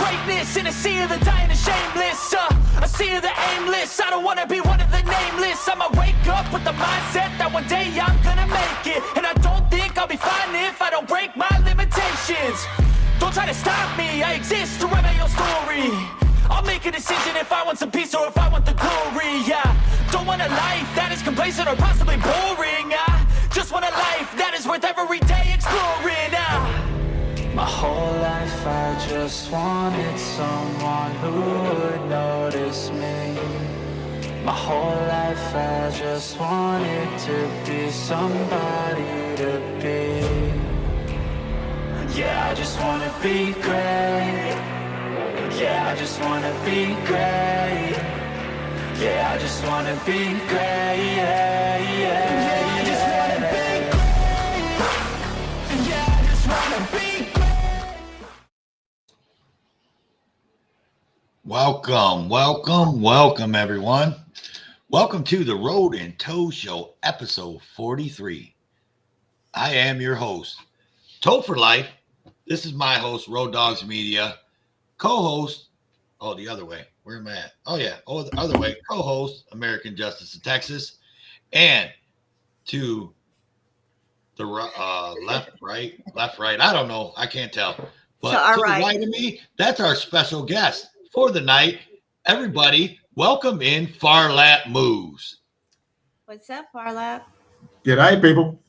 greatness in a sea of the dying and shameless. A sea of the aimless. I don't wanna be one of the nameless. I'ma wake up with the mindset that one day I'm gonna make it. And I don't think I'll be fine if I don't break my limitations. Don't try to stop me, I exist to write my own story. I'll make a decision if I want some peace or if I want the glory. Yeah, don't want a life that is complacent or possibly boring. I just want a life that is worth every day exploring. My whole life I just wanted someone who would notice me. My whole life I just wanted to be somebody to be. Yeah, I just wanna be great. Yeah, I just wanna be great. Yeah, I just wanna be great. Yeah, yeah, I just wanna be great. Yeah, I just wanna be great. Welcome, everyone. Welcome to the Road and Toe Show, episode 43. I am your host, Toe for Life. This is my host, Road Dogs Media. Co-host, the other way. Where am I at? The other way. Co-host, American Justice of Texas. And to the left, right. I don't know. I can't tell. But to the right of me, that's our special guest for the night. Everybody, welcome in Farlap Moves. What's up, Farlap? G'day, people.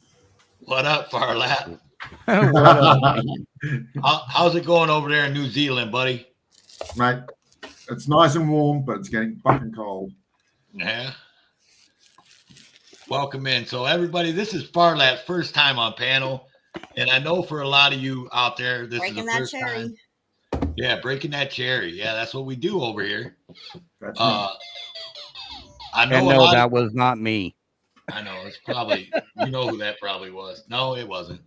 What up, Farlap? What up? How's it going over there in New Zealand, buddy? Mate, it's nice and warm, but it's getting fucking cold. Yeah. Welcome in. So, everybody, this is Farlap's first time on panel. And I know for a lot of you out there, this is the first time. Yeah, breaking that cherry. Yeah, that's what we do over here. That's I know that was not me. I know it's probably you know who that probably was. No, it wasn't.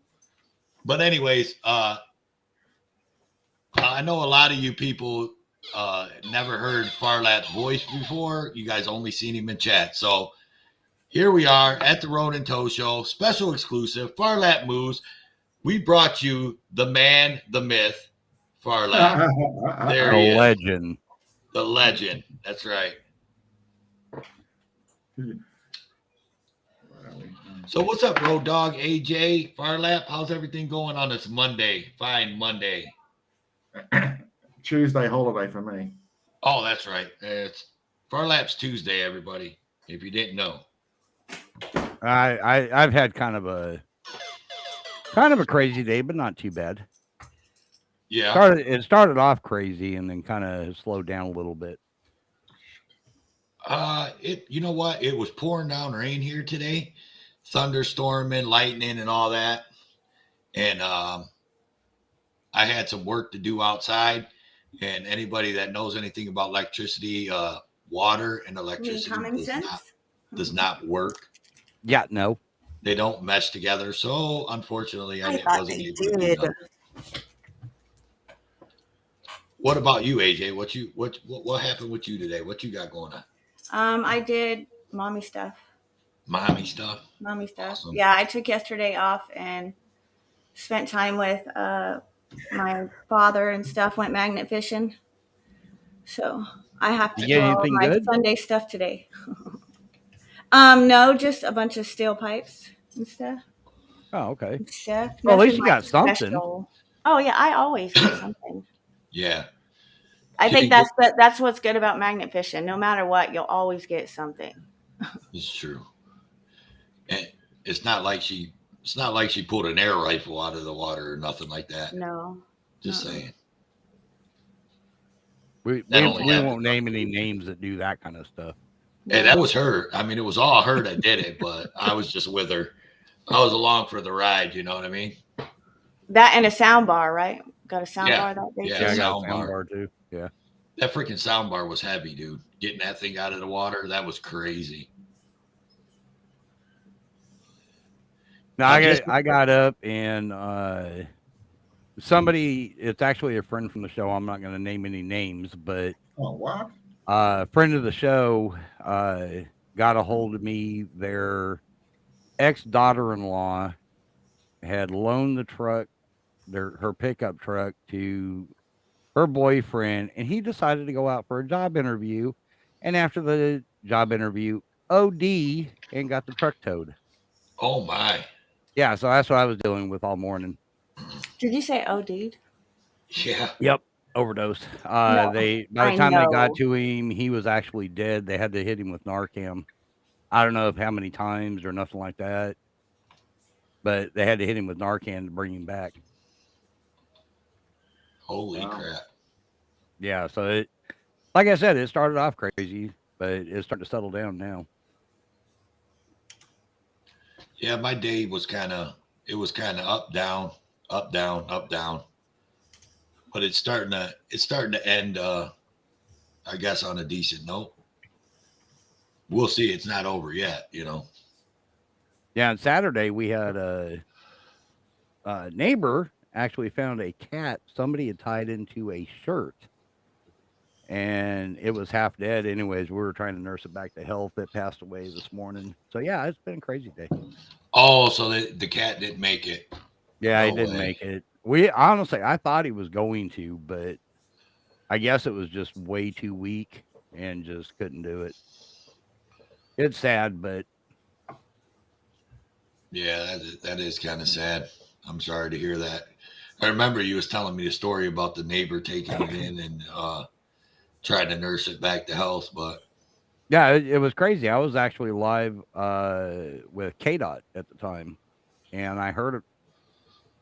But anyways, I know a lot of you people never heard Farlap's voice before. You guys only seen him in chat. So here we are at the Road and Toe Show, special exclusive, Farlap Moves. We brought you the man, the myth, Farlap. There he is. Legend. The legend. That's right. So what's up, Road Dog, AJ, Farlap? How's everything going on this Monday? Fine Monday. Tuesday holiday for me. Oh, that's right. It's Farlap's Tuesday, everybody. If you didn't know. I've had kind of a crazy day, but not too bad. Yeah. It started off crazy and then kind of slowed down a little bit. You know what? It was pouring down rain here today. Thunderstorming, lightning, and all that. And I had some work to do outside. And anybody that knows anything about electricity, water and electricity does not work. Yeah, no. They don't mesh together. So unfortunately, I wasn't able to do that. What about you, AJ? What happened with you today? What you got going on? I did mommy stuff. Mommy stuff. Awesome. Yeah, I took yesterday off and spent time with my father and stuff. Went magnet fishing. So I have to do all my Sunday stuff today. No, just a bunch of steel pipes and stuff. Oh, okay. Stuff. Well, at least you got something. Special. Oh yeah, I always get something. Yeah. I think that's what's good about magnet fishing. No matter what, you'll always get something. It's true. And it's not like she pulled an air rifle out of the water or nothing like that. No. Just saying. We won't name any names that do that kind of stuff. Hey, that was her. I mean, it was all her that did it, but I was just with her. I was along for the ride, you know what I mean? That and a sound bar, right? Got a sound bar that day? Yeah, I got a sound bar too. Yeah. That freaking sound bar was heavy, dude. Getting that thing out of the water, that was crazy. Now I got up and somebody, it's actually a friend from the show. I'm not going to name any names, but what? A friend of the show got a hold of me. Their ex-daughter-in-law had loaned the truck, her pickup truck, to her boyfriend, and he decided to go out for a job interview. And after the job interview, OD and got the truck towed. Oh my. Yeah, so that's what I was dealing with all morning. Did you say OD'd? Yeah. Yep, overdose. No, By the time they got to him, he was actually dead. They had to hit him with Narcan. I don't know how many times or nothing like that, but they had to hit him with Narcan to bring him back. Holy crap. Yeah, so it, like I said, it started off crazy, but it's starting to settle down now. Yeah, my day was kind of up, down, up, down, up, down. But it's starting to end I guess on a decent note. We'll see. It's not over yet, you know. Yeah, on Saturday we had a neighbor actually found a cat somebody had tied into a shirt, and it was half dead. Anyways, we were trying to nurse it back to health. It passed away this morning. So yeah, it's been a crazy day. Oh, so the cat didn't make it. Yeah, he didn't make it. We honestly, I thought he was going to, but I guess it was just way too weak and just couldn't do it. It's sad, but yeah, that is kind of sad. I'm sorry to hear that. I remember you was telling me the story about the neighbor taking it in and trying to nurse it back to health, but yeah, it was crazy. I was actually live with KDOT at the time, and I heard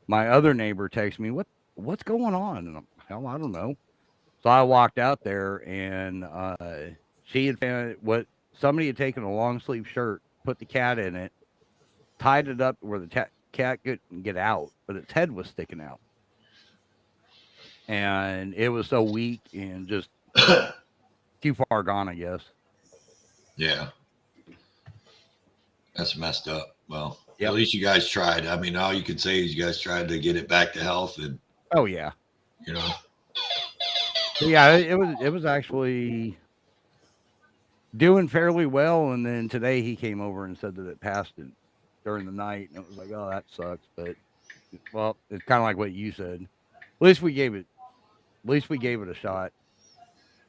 my other neighbor text me, "What's going on?" And hell, I don't know. So I walked out there, and she had found what somebody had taken a long sleeve shirt, put the cat in it, tied it up where the cat couldn't get out, but its head was sticking out, and it was so weak and just too far gone, I guess. yeah, that's messed up. Well, Yep. At least you guys tried. I mean, all you can say is you guys tried to get it back to health, and Oh yeah, you know. but yeah, it was actually doing fairly well, and then today he came over and said that it passed it during the night, and it was like, oh, that sucks. But well, it's kind of like what you said. At least we gave it a shot.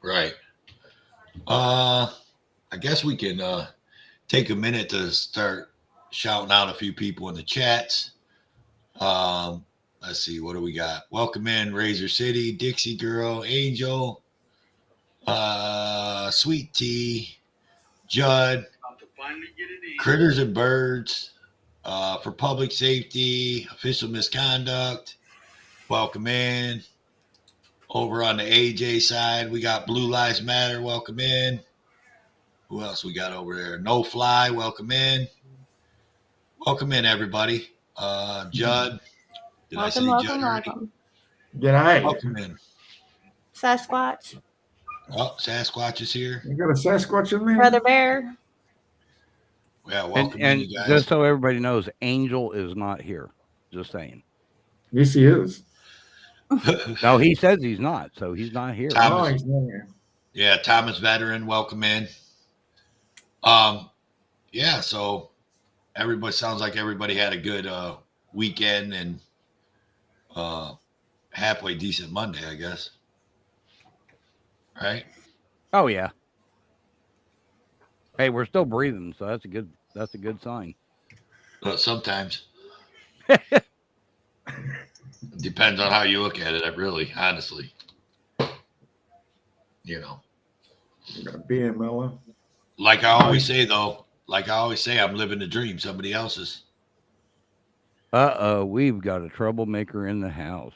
Right. I guess we can take a minute to start shouting out a few people in the chats. Let's see, what do we got? Welcome in Razor City, Dixie Girl, Angel, Sweet Tea, Judd, Critters and Birds, for Public Safety, Official Misconduct. Welcome in. Over on the AJ side, we got Blue Lives Matter. Welcome in. Who else we got over there? No Fly. Welcome in. Welcome in, everybody. Judd. Did I say Judd already? Welcome. G'day. Welcome in. Sasquatch. Oh, Sasquatch is here. You got a Sasquatch in there? Brother Bear. Yeah, welcome And in, you guys. just so everybody knows, Angel is not here. Just saying. Yes, he is. No, he says he's not, so he's not here. Thomas, He's not here. yeah, Thomas Veteran, welcome in. Yeah, so everybody sounds like everybody had a good weekend and halfway decent Monday, I guess. Right? Oh yeah. Hey, we're still breathing, so that's a good sign. But sometimes depends on how you look at it, really, honestly. You know. You got a beer, Mello. Like I always say, though, I'm living the dream, somebody else's. We've got a troublemaker in the house.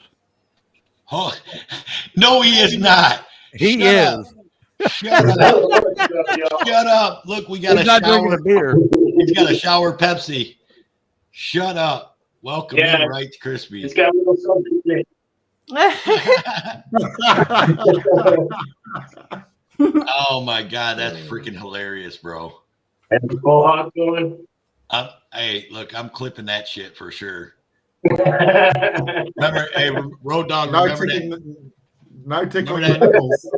Oh, no, he is not. He is. Shut up. Shut up. Look, we got He's a not shower. drinking a beer. He's got a shower Pepsi. Shut up. Welcome in right to Crispy. It's got a little something. Oh my God, that's freaking hilarious, bro. And the Mohawk going. Hey, look, I'm clipping that shit for sure. Remember, hey, Road Dog, No tickling the nipples.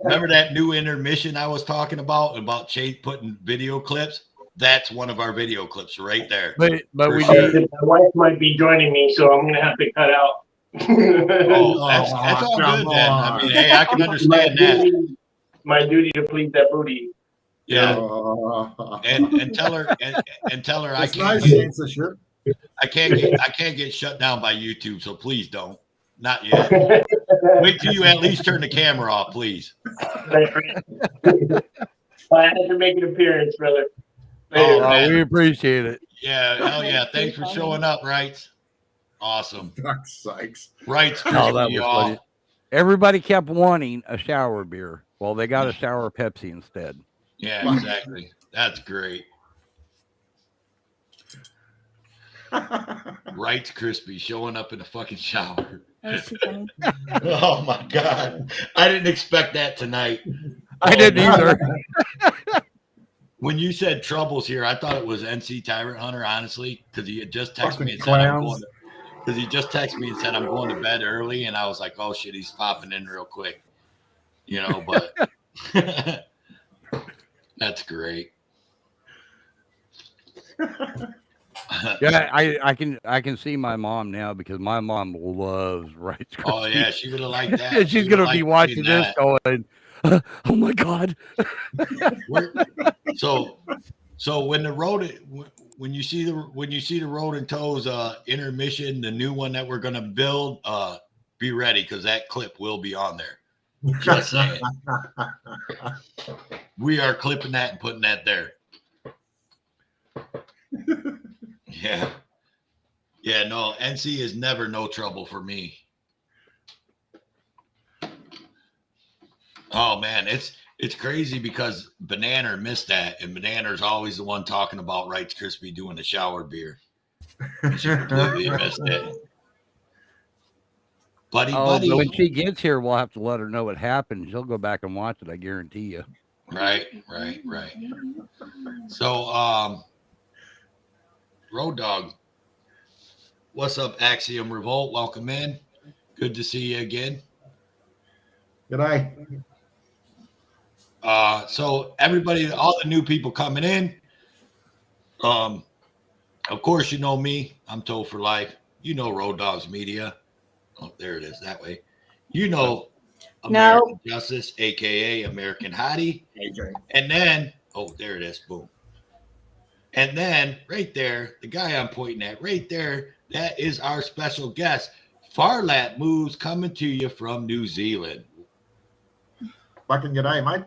remember that new intermission I was talking about Chase putting video clips? That's one of our video clips right there. But we sure. need, My wife might be joining me, so I'm gonna have to cut out. Oh, that's all come good then. I on. mean, hey, I can understand that. My duty to please that booty. Yeah, Oh. and tell her I It's can't no get censorship. I can't get shut down by YouTube. So please don't. Not yet. Wait till you at least turn the camera off, please. I had to make an appearance, brother. Oh, man. We appreciate it. Yeah, hell yeah. Thanks for showing up, Rights. Awesome. Fuck's sakes. Rights, Oh, that crispy, was y'all. funny. Everybody kept wanting a shower beer. Well, they got a shower Pepsi instead. Yeah, exactly. That's great. Rights crispy showing up in the fucking shower. That was too funny. Oh my god. I didn't expect that tonight. I didn't either. When you said troubles here, I thought it was NC Tyrant Hunter, honestly, because he had just texted me and said I'm going to bed early, and I was like, oh shit, he's popping in real quick. You know, but that's great. Yeah, I can see my mom now because my mom loves Rice Krispies. Oh yeah, she would have liked that. She's gonna be watching this going, oh my god. So when you see the Road and Toes intermission, the new one that we're gonna build, be ready because that clip will be on there. Just saying. We are clipping that and putting that there. Yeah. Yeah, no, NC is never no trouble for me. Oh man, it's crazy because Banana missed that, and Banana's always the one talking about Rice Krispie doing the shower beer. She completely missed it. Buddy. When she gets here, we'll have to let her know what happened. She'll go back and watch it, I guarantee you. Right. So, Road Dog, what's up, Axiom Revolt? Welcome in. Good to see you again. G'day. So everybody, all the new people coming in. Of course, you know me. I'm Toe for Life. You know Road Dogs Media. Oh, there it is. That way. You know American Justice, aka American Hottie. AJ. And then, oh, there it is. Boom. And then right there, the guy I'm pointing at right there, that is our special guest, Farlap Moves, coming to you from New Zealand. Fucking g'day, mate.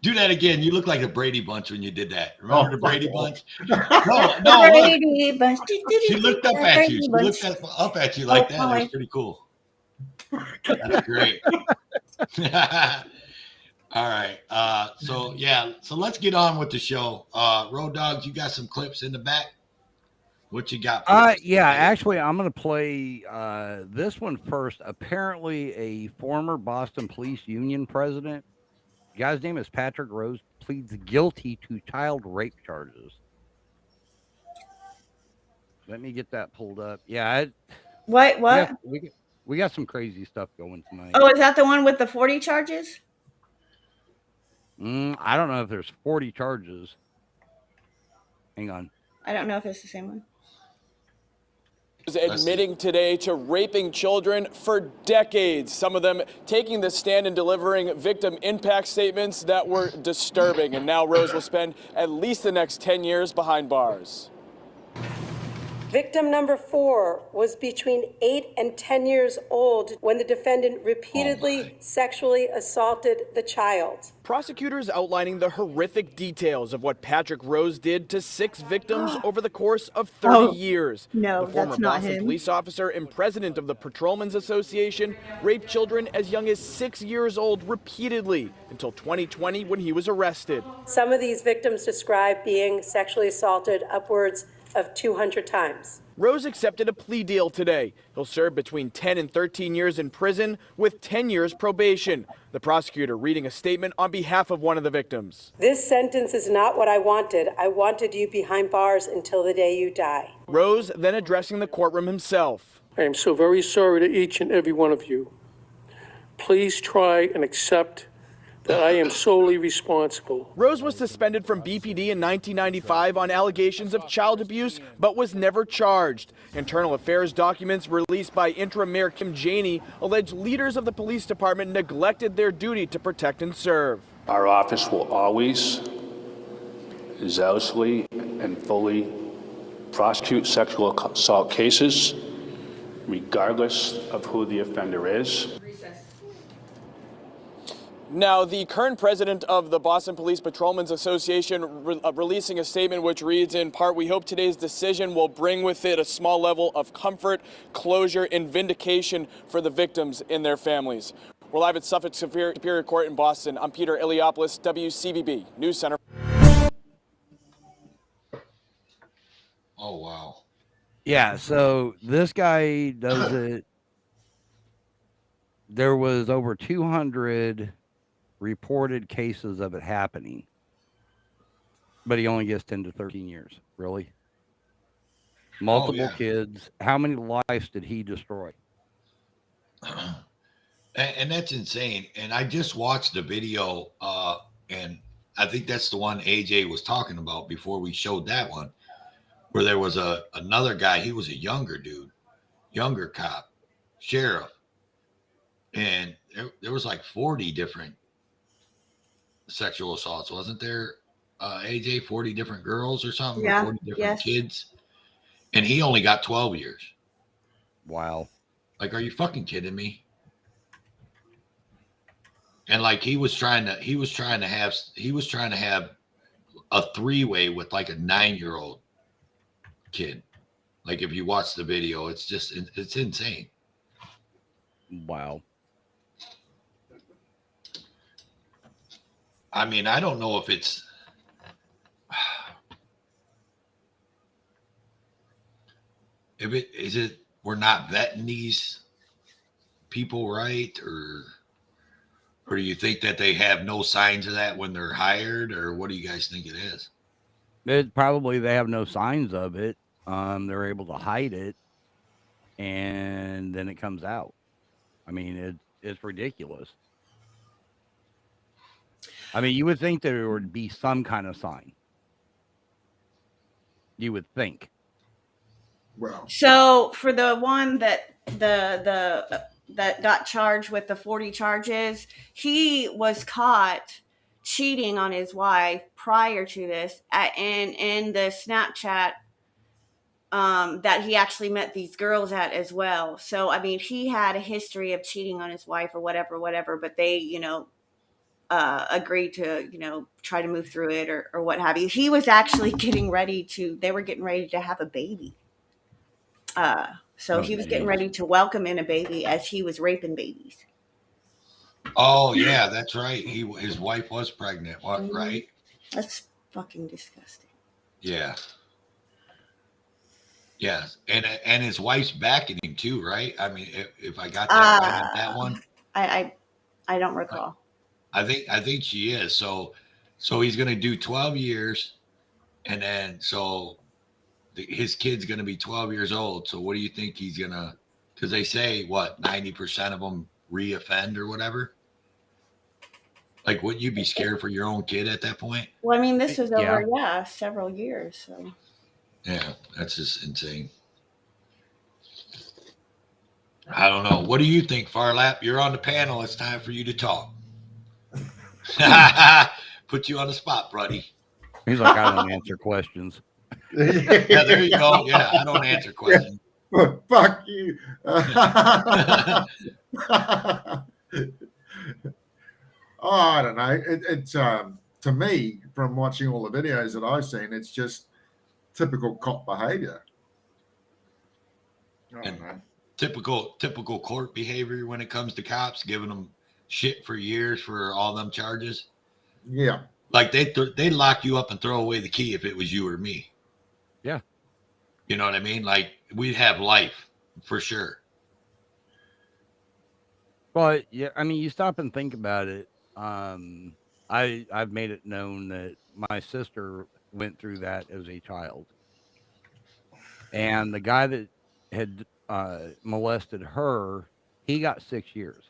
Do that again. You look like the Brady Bunch when you did that. Remember the Brady Bunch? No. Brady Bunch. She looked up at you. She looked up at you like that. That was pretty cool. That's great. All right. So let's get on with the show. Road Dogs, you got some clips in the back. What you got? Actually, I'm going to play this one first. Apparently, a former Boston Police Union president, the guy's name is Patrick Rose, pleads guilty to child rape charges. Let me get that pulled up. Yeah. What? We got some crazy stuff going tonight. Oh, is that the one with the 40 charges? I don't know if there's 40 charges. Hang on. I don't know if it's the same one. Admitting today to raping children for decades, some of them taking the stand and delivering victim impact statements that were disturbing. And now Rose will spend at least the next 10 years behind bars. Victim number 4 was between 8 and 10 years old when the defendant repeatedly sexually assaulted the child. Prosecutors outlining the horrific details of what Patrick Rose did to 6 victims over the course of 30 years. No, the former that's not Boston him. police officer and president of the Patrolmen's Association raped children as young as 6 years old repeatedly until 2020 when he was arrested. Some of these victims described being sexually assaulted upwards of 200 times. Rose accepted a plea deal today. He'll serve between 10 and 13 years in prison with 10 years probation. The prosecutor reading a statement on behalf of one of the victims. This sentence is not what I wanted. I wanted you behind bars until the day you die. Rose then addressing the courtroom himself. I am so very sorry to each and every one of you. Please try and accept that I am solely responsible. Rose was suspended from BPD in 1995 on allegations of child abuse, but was never charged. Internal affairs documents released by interim mayor Kim Janey allege leaders of the police department neglected their duty to protect and serve. Our office will always zealously and fully prosecute sexual assault cases, regardless of who the offender is. Now, the current president of the Boston Police Patrolmen's Association releasing a statement which reads in part, "We hope today's decision will bring with it a small level of comfort, closure, and vindication for the victims and their families." We're live at Suffolk Superior Court in Boston. I'm Peter Iliopoulos, WCVB News Center. Oh, wow. Yeah, so this guy does it. There was over 200 reported cases of it happening, but he only gets 10 to 13 years. Really? Multiple kids. How many lives did he destroy? And that's insane. And I just watched the video, and I think that's the one AJ was talking about before we showed that one, where there was another guy. He was a younger dude, younger cop, sheriff, and there was like 40 different sexual assaults, wasn't there? AJ, 40 different girls or something, Yeah, 40 different yes. kids, and he only got 12 years. Wow. Like, are you fucking kidding me? And like he was trying to have a three-way with like a 9-year-old kid. Like, if you watch the video, it's insane. Wow. I mean, I don't know if it's we're not vetting these people right, or do you think that they have no signs of that when they're hired, or what do you guys think it is? Probably they have no signs of it. They're able to hide it, and then it comes out. I mean, it's ridiculous. I mean, you would think there would be some kind of sign. You would think. Well, So for the one that that got charged with the 40 charges, he was caught cheating on his wife prior to this, in the Snapchat that he actually met these girls at as well. So I mean, he had a history of cheating on his wife or whatever, but they, agreed to, try to move through it or what have you. He was actually they were getting ready to have a baby. So he was getting ready to welcome in a baby as he was raping babies. Oh yeah, that's right. His wife was pregnant, right? That's fucking disgusting. Yeah. Yes, and his wife's backing him too, right? I mean, if I got that right on that one, I don't recall. I think she is. So he's going to do 12 years, and then his kid's going to be 12 years old. So what do you think he's going to? Because they say 90% of them reoffend or whatever. Like, wouldn't you be scared for your own kid at that point? Well, I mean, this was over several years. So yeah, that's just insane. I don't know. What do you think, Farlap? You're on the panel. It's time for you to talk. Put you on the spot, buddy. He's like, I don't answer questions. Yeah, there you go. Yeah, I don't answer questions. Fuck you. I don't know. It's to me, from watching all the videos that I've seen, it's just typical cop behavior. I don't know. Typical court behavior when it comes to cops, giving them shit for years for all them charges. Yeah. Like they'd lock you up and throw away the key if it was you or me. Yeah. You know what I mean? Like, we'd have life for sure. But yeah, I mean, you stop and think about it. I've made it known that my sister went through that as a child, and the guy that had molested her, he got 6 years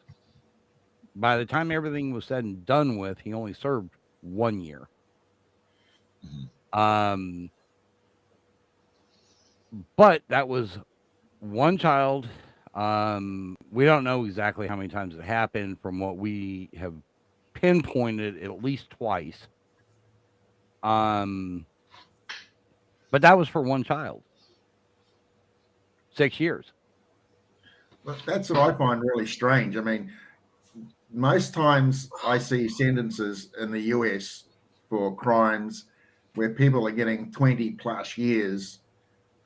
by the time everything was said and done with, he only served 1 year. But that was one child. We don't know exactly how many times it happened. From what we have pinpointed, at least twice. But that was for one child. 6 years. Well, that's what I find really strange. I mean, most times I see sentences in the US for crimes where people are getting 20 plus years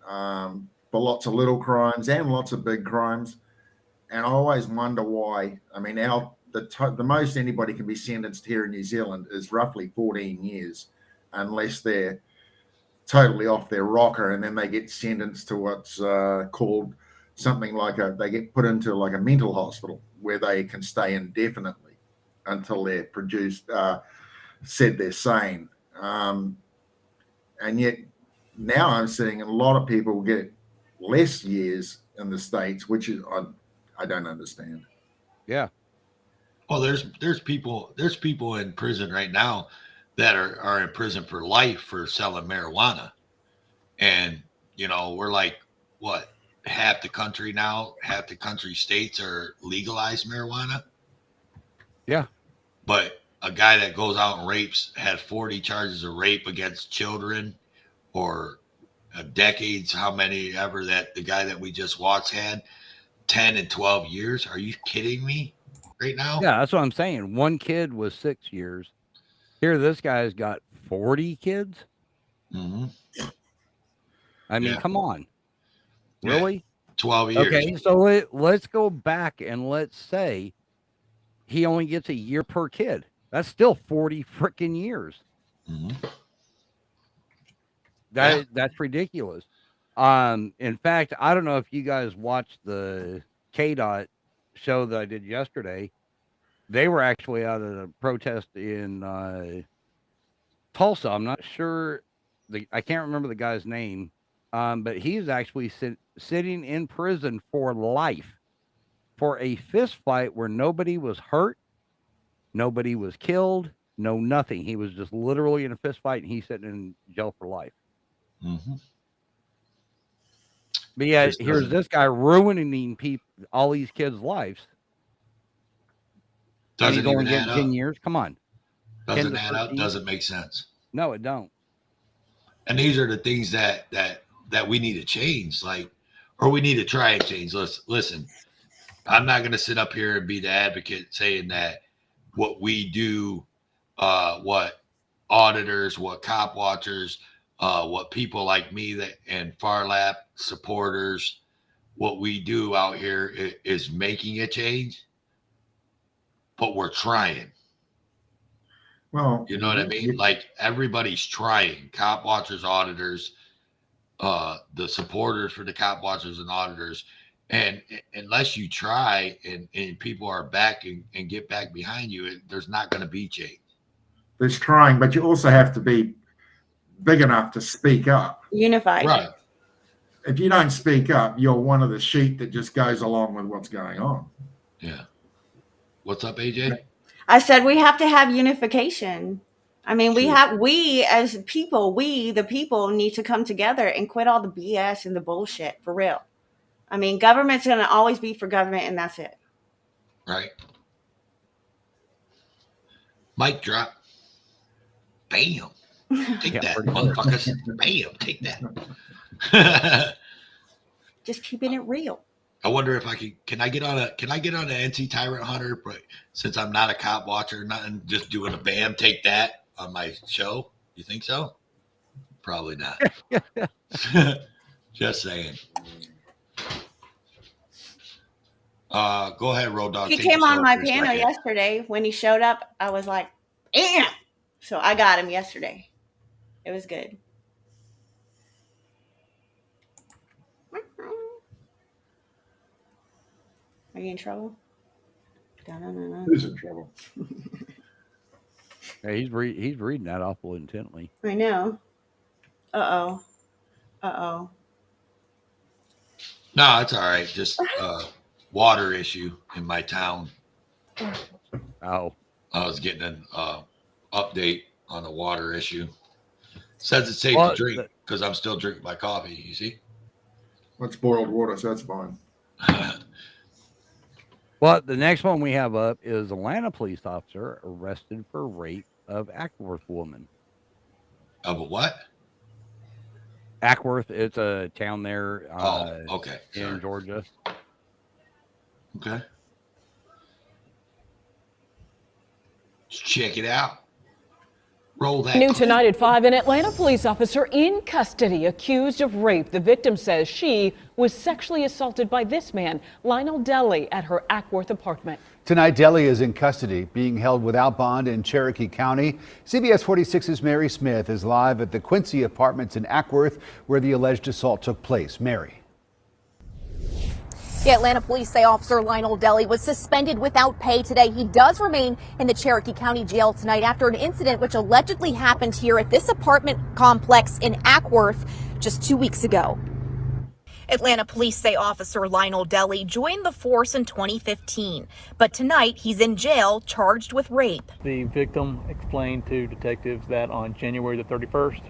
for lots of little crimes and lots of big crimes. And I always wonder why. I mean, the most anybody can be sentenced here in New Zealand is roughly 14 years, unless they're totally off their rocker, and then they get sentenced to what's called something like they get put into like a mental hospital where they can stay indefinitely until they're said they're sane. And yet now I'm seeing a lot of people get less years in the States, which is I don't understand. Yeah. Well, there's people in prison right now that are in prison for life for selling marijuana. And, we're like, what, half the country states are legalized marijuana. Yeah. But a guy that goes out and rapes had 40 charges of rape against children, or decades, how many ever that the guy that we just watched had, 10 and 12 years. Are you kidding me right now? Yeah, that's what I'm saying. One kid was 6 years. Here, this guy's got 40 kids. Mm-hmm. I mean, come on. Really? Yeah, 12 years. Okay, so let's go back and let's say he only gets a year per kid. That's still 40 freaking years. Mm-hmm. That's ridiculous. In fact, I don't know if you guys watched the KDOT show that I did yesterday. They were actually out at a protest in Tulsa. I'm not sure. I can't remember the guy's name, but he's actually sitting in prison for life for a fist fight where nobody was hurt, nobody was killed, no nothing. He was just literally in a fist fight, and he's sitting in jail for life. Mm-hmm. But yeah, here's this guy ruining all these kids' lives. Doesn't even get add up. 10 years. Come on. Doesn't add up. Doesn't make sense. No, it don't. And these are the things that we need to change, or we need to try and change. Listen, I'm not going to sit up here and be the advocate saying that what we do, what auditors, what cop watchers, what people like me and Farlap supporters, what we do out here is making a change, but we're trying. Well, you know what I mean? Like, everybody's trying. Cop watchers, auditors, the supporters for the cop watchers and auditors. And unless you try and people are back and get back behind you, there's not going to be change. There's trying, but you also have to be big enough to speak up. Unified. Right. If you don't speak up, you're one of the sheep that just goes along with what's going on. Yeah. What's up, AJ? I said we have to have unification. I mean, we as people, the people need to come together and quit all the BS and the bullshit, for real. I mean, government's going to always be for government, and that's it. Right. Mic drop. Bam. Take that, motherfuckers. Bam. Take that. Just keeping it real. I wonder if can I get on an NC Tyrant Hunter, but since I'm not a cop watcher, nothing, just doing a bam, take that on my show. You think so? Probably not. Just saying. Go ahead, Road Dogg. He came on my panel yesterday. When he showed up, I was like, damn. So I got him yesterday. It was good. Are you in trouble? Who's in trouble? Hey, he's reading that awful intently. I know. Uh-oh. No, it's all right. Just water issue in my town. Oh, I was getting an update on the water issue. Says it's safe Well, to drink because I'm still drinking my coffee. You see? That's boiled water, so that's fine. well, the next one we have up is Atlanta police officer arrested for rape of Ackworth woman. Of a what? Ackworth, it's a town there okay. in Georgia. Okay. Let's check it out. Roll that. New tonight at 5, an Atlanta police officer in custody accused of rape. The victim says she was sexually assaulted by this man, Lionel Deli, at her Ackworth apartment. Tonight, Deli is in custody, being held without bond in Cherokee County. CBS 46's Mary Smith is live at the Quincy Apartments in Ackworth, where the alleged assault took place. Mary. The Atlanta police say Officer Lionel Deli was suspended without pay today. He does remain in the Cherokee County Jail tonight after an incident which allegedly happened here at this apartment complex in Ackworth just 2 weeks ago. Atlanta police say Officer Lionel Deli joined the force in 2015, but tonight he's in jail charged with rape. The victim explained to detectives that on January the 31st,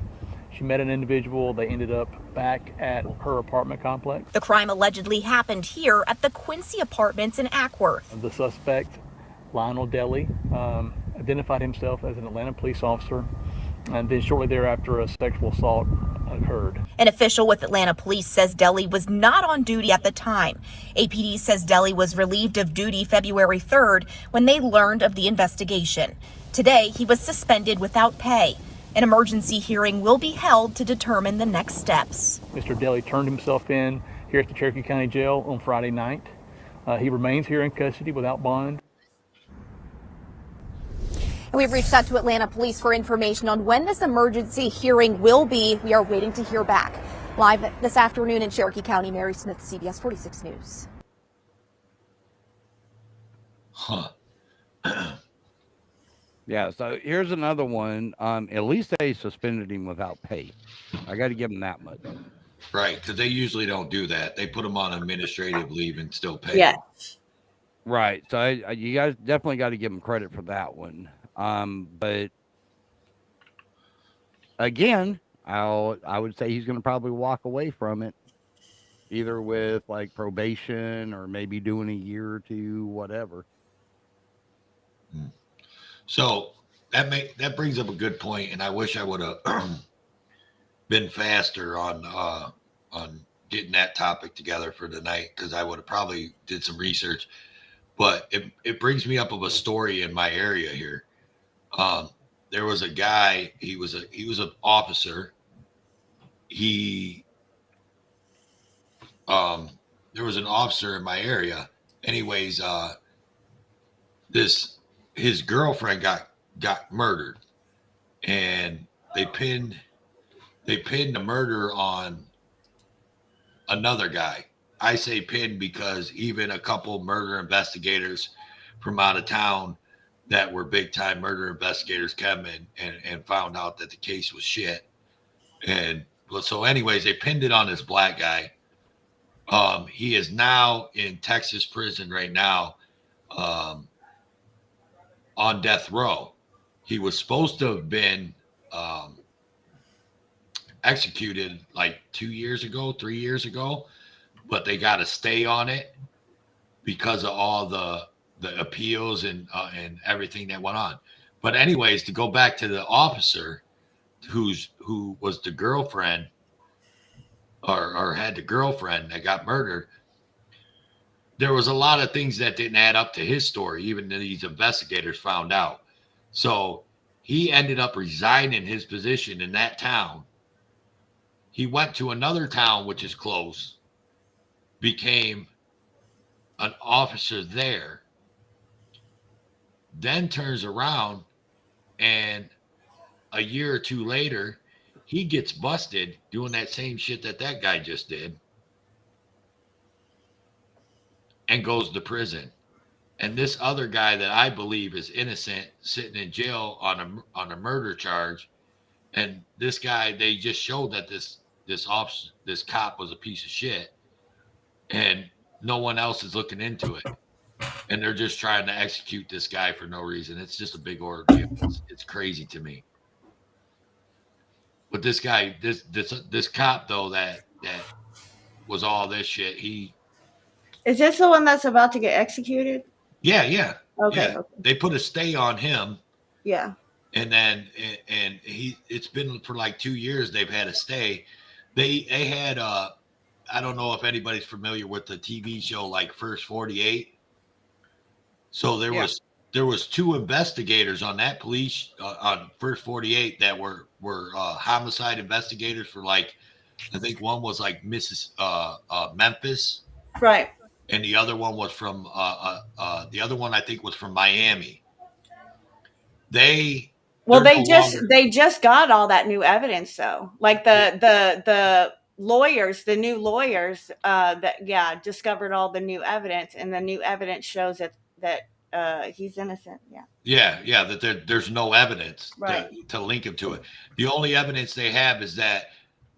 she met an individual. They ended up back at her apartment complex. The crime allegedly happened here at the Quincy Apartments in Ackworth. The suspect, Lionel Deli, identified himself as an Atlanta police officer, and then shortly thereafter a sexual assault occurred. An official with Atlanta police says Deli was not on duty at the time. APD says Deli was relieved of duty February 3rd when they learned of the investigation. Today, he was suspended without pay. An emergency hearing will be held to determine the next steps. Mr. Deli turned himself in here at the Cherokee County Jail on Friday night. He remains here in custody without bond. And we've reached out to Atlanta police for information on when this emergency hearing will be. We are waiting to hear back. Live this afternoon in Cherokee County, Mary Smith, CBS 46 News. Huh. Yeah, so here's another one. At least they suspended him without pay. I got to give him that much. Right, because they usually don't do that. They put them on administrative leave and still pay. Yeah. Right. So you guys definitely got to give him credit for that one. But again, I would say he's going to probably walk away from it, either with like probation or maybe doing a year or two, whatever. So that brings up a good point, and I wish I would have been faster on getting that topic together for tonight, because I would have probably did some research. But it brings me up of a story in my area here. There was a guy. He was an officer. There was an officer in my area. Anyways, his girlfriend got murdered, and they pinned the murder on another guy. I say pinned because even a couple murder investigators from out of town that were big time murder investigators came in and found out that the case was shit. And so anyways, they pinned it on this black guy. He is now in Texas prison right now, on death row. He was supposed to have been executed like 3 years ago, but they got to stay on it because of all the appeals and everything that went on. But anyways, to go back to the officer who was the girlfriend or had the girlfriend that got murdered, there was a lot of things that didn't add up to his story, even these investigators found out. So he ended up resigning his position in that town. He went to another town, which is close, became an officer there, then turns around, and a year or two later, he gets busted doing that same shit that guy just did, and goes to prison. And this other guy that I believe is innocent, sitting in jail on a murder charge. And this guy, they just showed that this cop was a piece of shit, and no one else is looking into it. and they're just trying to execute this guy for no reason. It's just a big ordeal. It's crazy to me. But this guy, this cop though, that was all this shit. Is this the one that's about to get executed? Yeah. Okay. They put a stay on him, Yeah. and then it's been for like 2 years. They've had a stay. They had I don't know if anybody's familiar with the TV show like First 48. So there was 2 investigators on that police on First 48 that were homicide investigators for like, I think one was like Memphis, Right. and the other one was from the other one I think was from Miami. They just got all that new evidence though. Like the lawyers, the new lawyers that discovered all the new evidence, and the new evidence shows that he's innocent. Yeah, that there's no evidence Right. to link him to it. The only evidence they have is that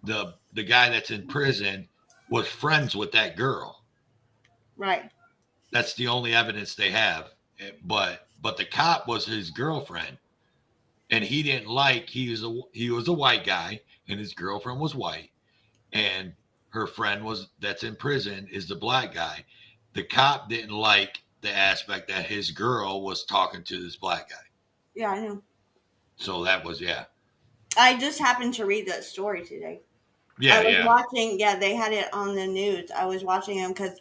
the guy that's in prison was friends with that girl. Right. That's the only evidence they have. But the cop was his girlfriend, and he didn't like, he was a white guy, and his girlfriend was white, and her friend that's in prison is the black guy. The cop didn't like the aspect that his girl was talking to this black guy. Yeah, I know. So that was I just happened to read that story today. Yeah, I was watching. Yeah, they had it on the news. I was watching them because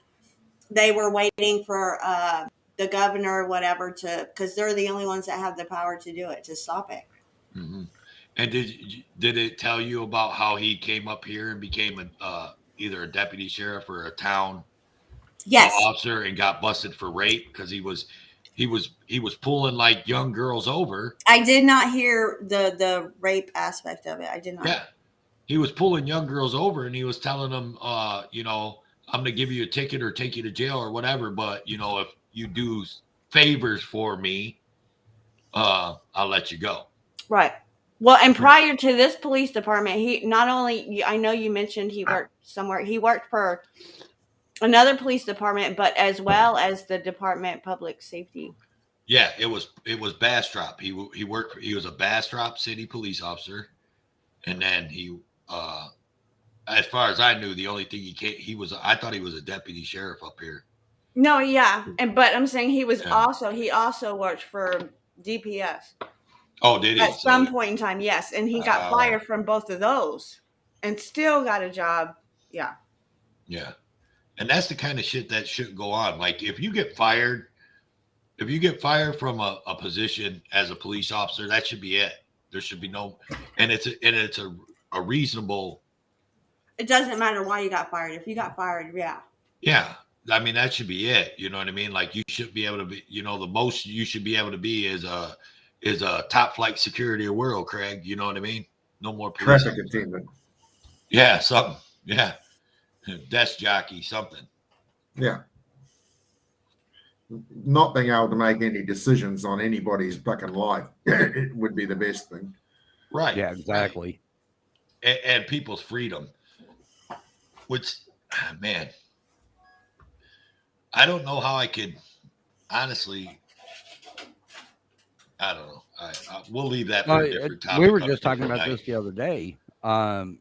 they were waiting for the governor or whatever because they're the only ones that have the power to do it, to stop it. Mm-hmm. And did it tell you about how he came up here and became either a deputy sheriff or a town officer and got busted for rape because he was pulling like young girls over? I did not hear the rape aspect of it. I did not. Yeah, he was pulling young girls over and he was telling them, I'm going to give you a ticket or take you to jail or whatever, but if you do favors for me, I'll let you go. Right. Well, and prior to this police department, he not only, I know you mentioned he worked somewhere, he worked for another police department, but as well as the Department of Public Safety. Yeah, it was Bastrop. He was a Bastrop city police officer, and then he, as far as I knew, the only thing I thought he was a deputy sheriff up here. No, yeah, but I'm saying he also worked for DPS. Oh, did he? At some point in time, yes, and he got fired from both of those, and still got a job. Yeah. Yeah, and that's the kind of shit that shouldn't go on. Like if you get fired from a position as a police officer, that should be it. There should be no, and it's a reasonable. It doesn't matter why you got fired. If you got fired, yeah. Yeah, I mean that should be it. You know what I mean? Like you should be able to be. The most you should be able to be is a top flight security of the world, Craig. You know what I mean? No more police traffic attendant. Yeah, something. Yeah, desk jockey, something. Yeah. Not being able to make any decisions on anybody's fucking life it would be the best thing. Right. Yeah, exactly. Right. And people's freedom, which, man, I don't know how I could, honestly, I don't know. We'll leave that for a different topic. We were just talking about this the other day.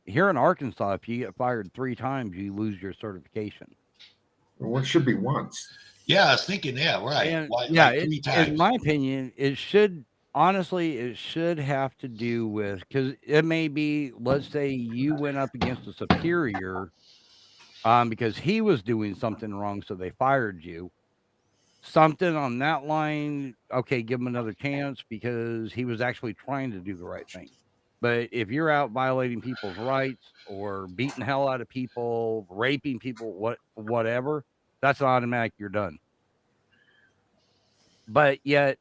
Here in Arkansas, if you get fired 3 times, you lose your certification. Well, it should be once. Yeah, I was thinking, right. And, like 3 times. In my opinion, it should have to do with, because it may be, let's say you went up against a superior because he was doing something wrong, so they fired you. Something on that line, okay, give him another chance because he was actually trying to do the right thing. But if you're out violating people's rights or beating the hell out of people, raping people, whatever, that's an automatic, you're done. But yet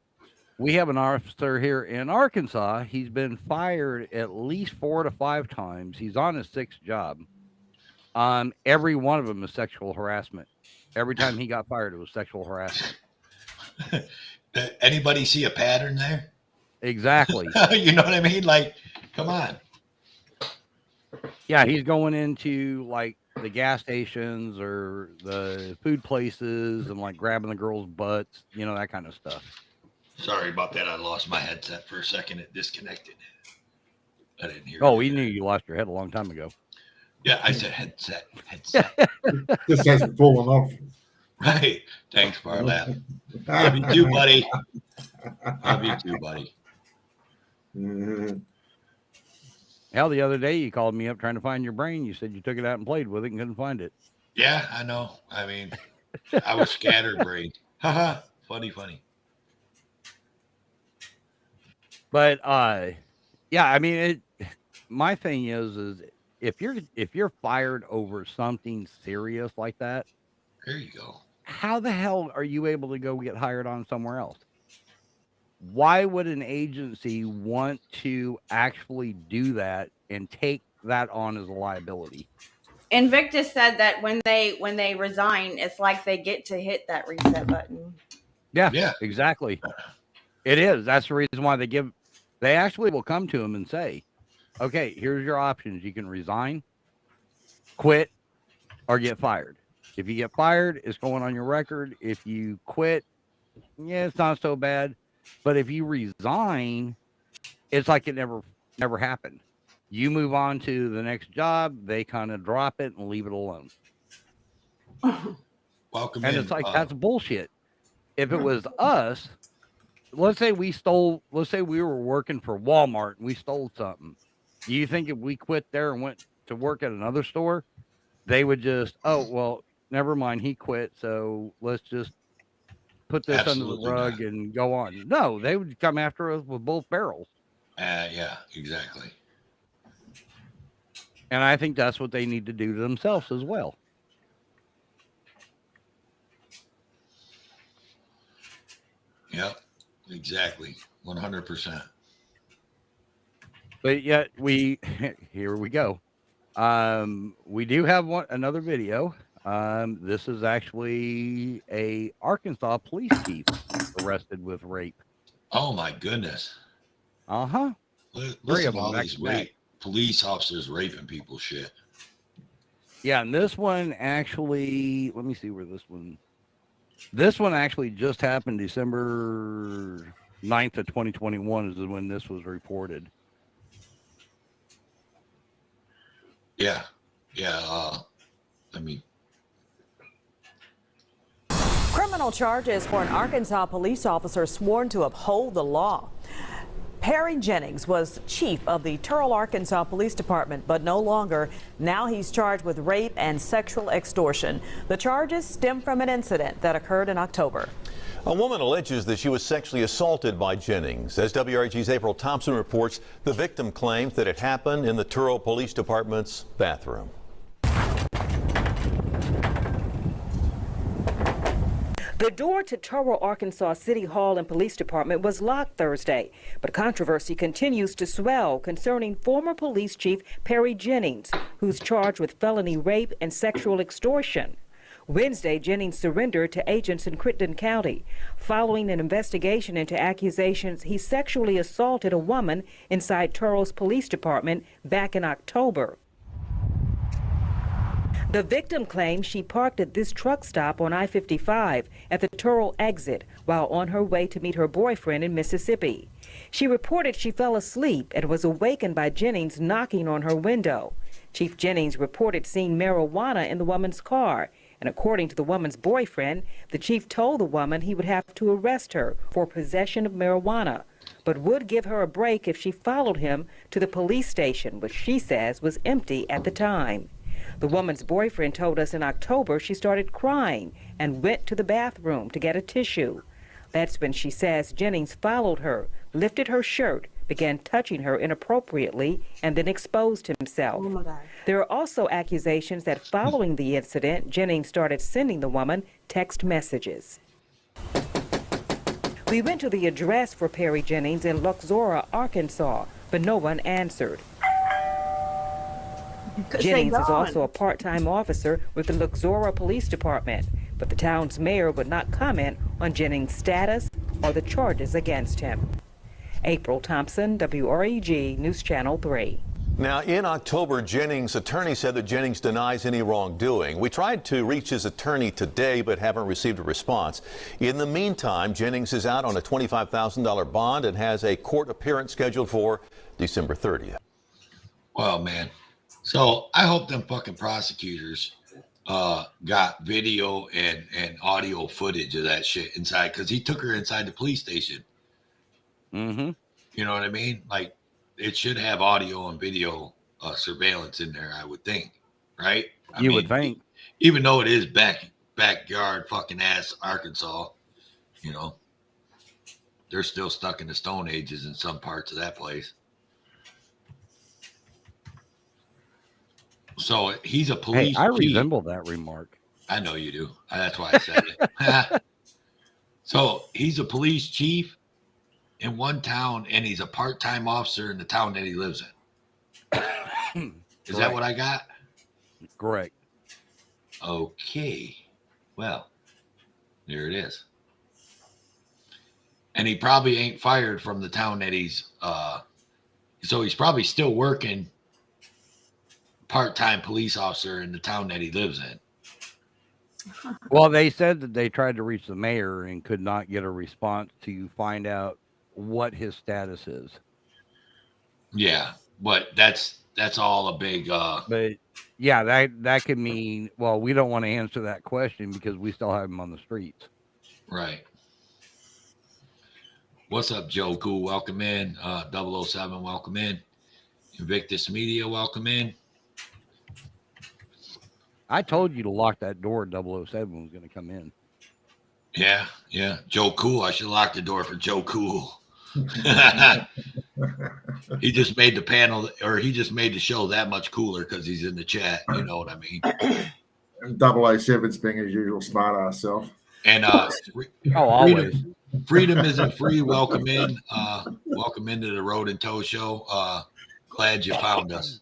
we have an officer here in Arkansas. He's been fired at least 4 to 5 times. He's on his 6th job. Every one of them is sexual harassment. Every time he got fired, it was sexual harassment. Anybody see a pattern there? Exactly. You know what I mean? Like, come on. Yeah, he's going into like the gas stations or the food places and like grabbing the girls' butts, you know, that kind of stuff. Sorry about that. I lost my headset for a second. It disconnected. I didn't hear. Oh, we knew you lost your head a long time ago. Yeah, I said headset. Just hasn't fallen off. Right. Thanks, Farlap. Love you too, buddy. Love you too, buddy. Hell, the other day you called me up trying to find your brain. You said you took it out and played with it and couldn't find it. Yeah, I know. I mean, I was scatterbrained. Haha. Funny. But yeah, I mean, my thing is if you're fired over something serious like that, there you go. How the hell are you able to go get hired on somewhere else? Why would an agency want to actually do that and take that on as a liability? Invictus said that when they resign, it's like they get to hit that reset button. Yeah, exactly. It is. That's the reason why they actually will come to them and say, okay, here's your options. You can resign, quit, or get fired. If you get fired, it's going on your record. If you quit, yeah, it's not so bad. But if you resign, it's like it never happened. You move on to the next job, they kind of drop it and leave it alone. Welcome and in. It's like, that's bullshit. If it was us, let's say we were working for Walmart and we stole something. Do you think if we quit there and went to work at another store, they would just, oh, well, never mind, he quit, so let's just put this Absolutely under the rug and go on? No, they would come after us with both barrels. Yeah, exactly. And I think that's what they need to do to themselves as well. Yep, exactly. 100%. But yet here we go. We do have another video. This is actually a Arkansas police chief arrested with rape. Oh my goodness. Uh-huh. Listen to all these police officers raping people shit. Yeah, and this one actually, let me see where this one actually just happened December 9th of 2021 is when this was reported. Yeah. Criminal charges for an Arkansas police officer sworn to uphold the law. Perry Jennings was chief of the Turl, Arkansas Police Department, but no longer. Now he's charged with rape and sexual extortion. The charges stem from an incident that occurred in October. A woman alleges that she was sexually assaulted by Jennings. As WRG's April Thompson reports, the victim claims that it happened in the Turl Police Department's bathroom. The door to Turl, Arkansas City Hall and Police Department was locked Thursday, but controversy continues to swell concerning former police chief Perry Jennings, who's charged with felony rape and sexual extortion. Wednesday, Jennings surrendered to agents in Crittenden County following an investigation into accusations he sexually assaulted a woman inside Turl's police department back in October. The victim claims she parked at this truck stop on I-55 at the Turl exit while on her way to meet her boyfriend in Mississippi. She reported she fell asleep and was awakened by Jennings knocking on her window. Chief Jennings reported seeing marijuana in the woman's car, and according to the woman's boyfriend, the chief told the woman he would have to arrest her for possession of marijuana, but would give her a break if she followed him to the police station, which she says was empty at the time. The woman's boyfriend told us in October she started crying and went to the bathroom to get a tissue. That's when she says Jennings followed her, lifted her shirt, began touching her inappropriately, and then exposed himself. Oh my God. There are also accusations that following the incident, Jennings started sending the woman text messages. We went to the address for Perry Jennings in Luxora, Arkansas, but no one answered. Jennings is also a part-time officer with the Luxora Police Department, but the town's mayor would not comment on Jennings' status or the charges against him. April Thompson, WREG News Channel 3. Now, in October, Jennings' attorney said that Jennings denies any wrongdoing. We tried to reach his attorney today, but haven't received a response. In the meantime, Jennings is out on a $25,000 bond and has a court appearance scheduled for December 30th. Well, man. So I hope them fucking prosecutors got video and audio footage of that shit inside, because he took her inside the police station. Mm-hmm. You know what I mean? Like, it should have audio and video surveillance in there, I would think, right? You would think. Even though it is backyard fucking ass Arkansas, you know, they're still stuck in the Stone Ages in some parts of that place. So he's a police chief. I chief. resemble that remark. I know you do. That's why I said it. So he's a police chief in one town, and he's a part-time officer in the town that he lives in. Is that what I got? Correct. Okay. Well, there it is. And he probably ain't fired from the town that he's so he's probably still working part-time police officer in the town that he lives in. Well, they said that they tried to reach the mayor and could not get a response to find out what his status is. Yeah, but that's all a big But yeah, that could mean, well, we don't want to answer that question because we still have him on the streets. Right. What's up, Joe Cool? Welcome in. 007, welcome in. Invictus Media, welcome in. I told you to lock that door. 007 was going to come in. Yeah. Joe Cool. I should lock the door for Joe Cool. He just made the panel, or he just made the show that much cooler because he's in the chat. You know what I mean? 007's being his usual smart ass self. And always. Freedom isn't free. Welcome in. Welcome into the Road and Toe Show. Glad you found us.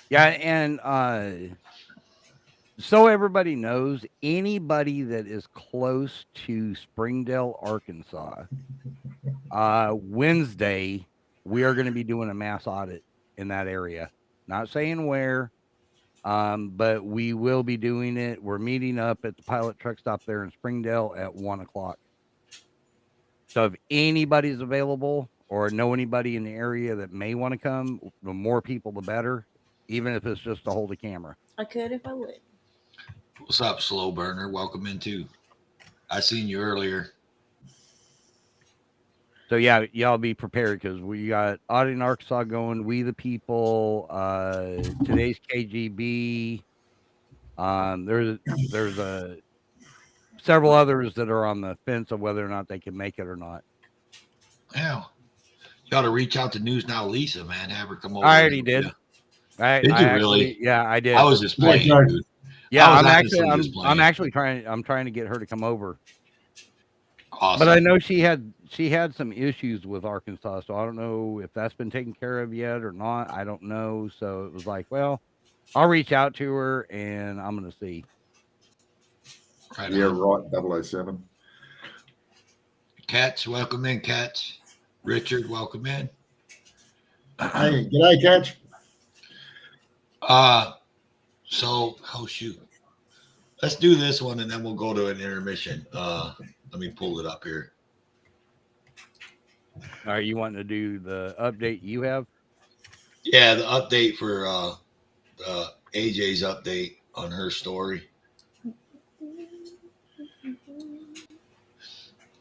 Yeah, and so everybody knows, anybody that is close to Springdale, Arkansas, Wednesday, we are going to be doing a mass audit in that area. Not saying where, but we will be doing it. We're meeting up at the pilot truck stop there in Springdale at 1:00. So if anybody's available or know anybody in the area that may want to come, the more people, the better. Even if it's just to hold a camera. I could if I would. What's up, Slow Burner? Welcome in too. I seen you earlier. So yeah, y'all be prepared because we got Audit in Arkansas going. We the People. Today's KGB. There's several others that are on the fence of whether or not they can make it or not. Yeah, you ought to reach out to News Now Lisa, man. Have her come over. I already did. Did you really? Yeah, I did. I was just playing, dude. Yeah, I'm actually trying to get her to come over. Awesome. But I know she had some issues with Arkansas, so I don't know if that's been taken care of yet or not. I don't know. So it was like, well, I'll reach out to her and I'm gonna see. Right. Yeah, right. 007. Catch, welcome in, Catch. Richard, welcome in. Hey, g'day, Catch. So, oh shoot, let's do this one and then we'll go to an intermission. Let me pull it up here. All right, you wanting to do the update you have? Yeah, the update for AJ's update on her story.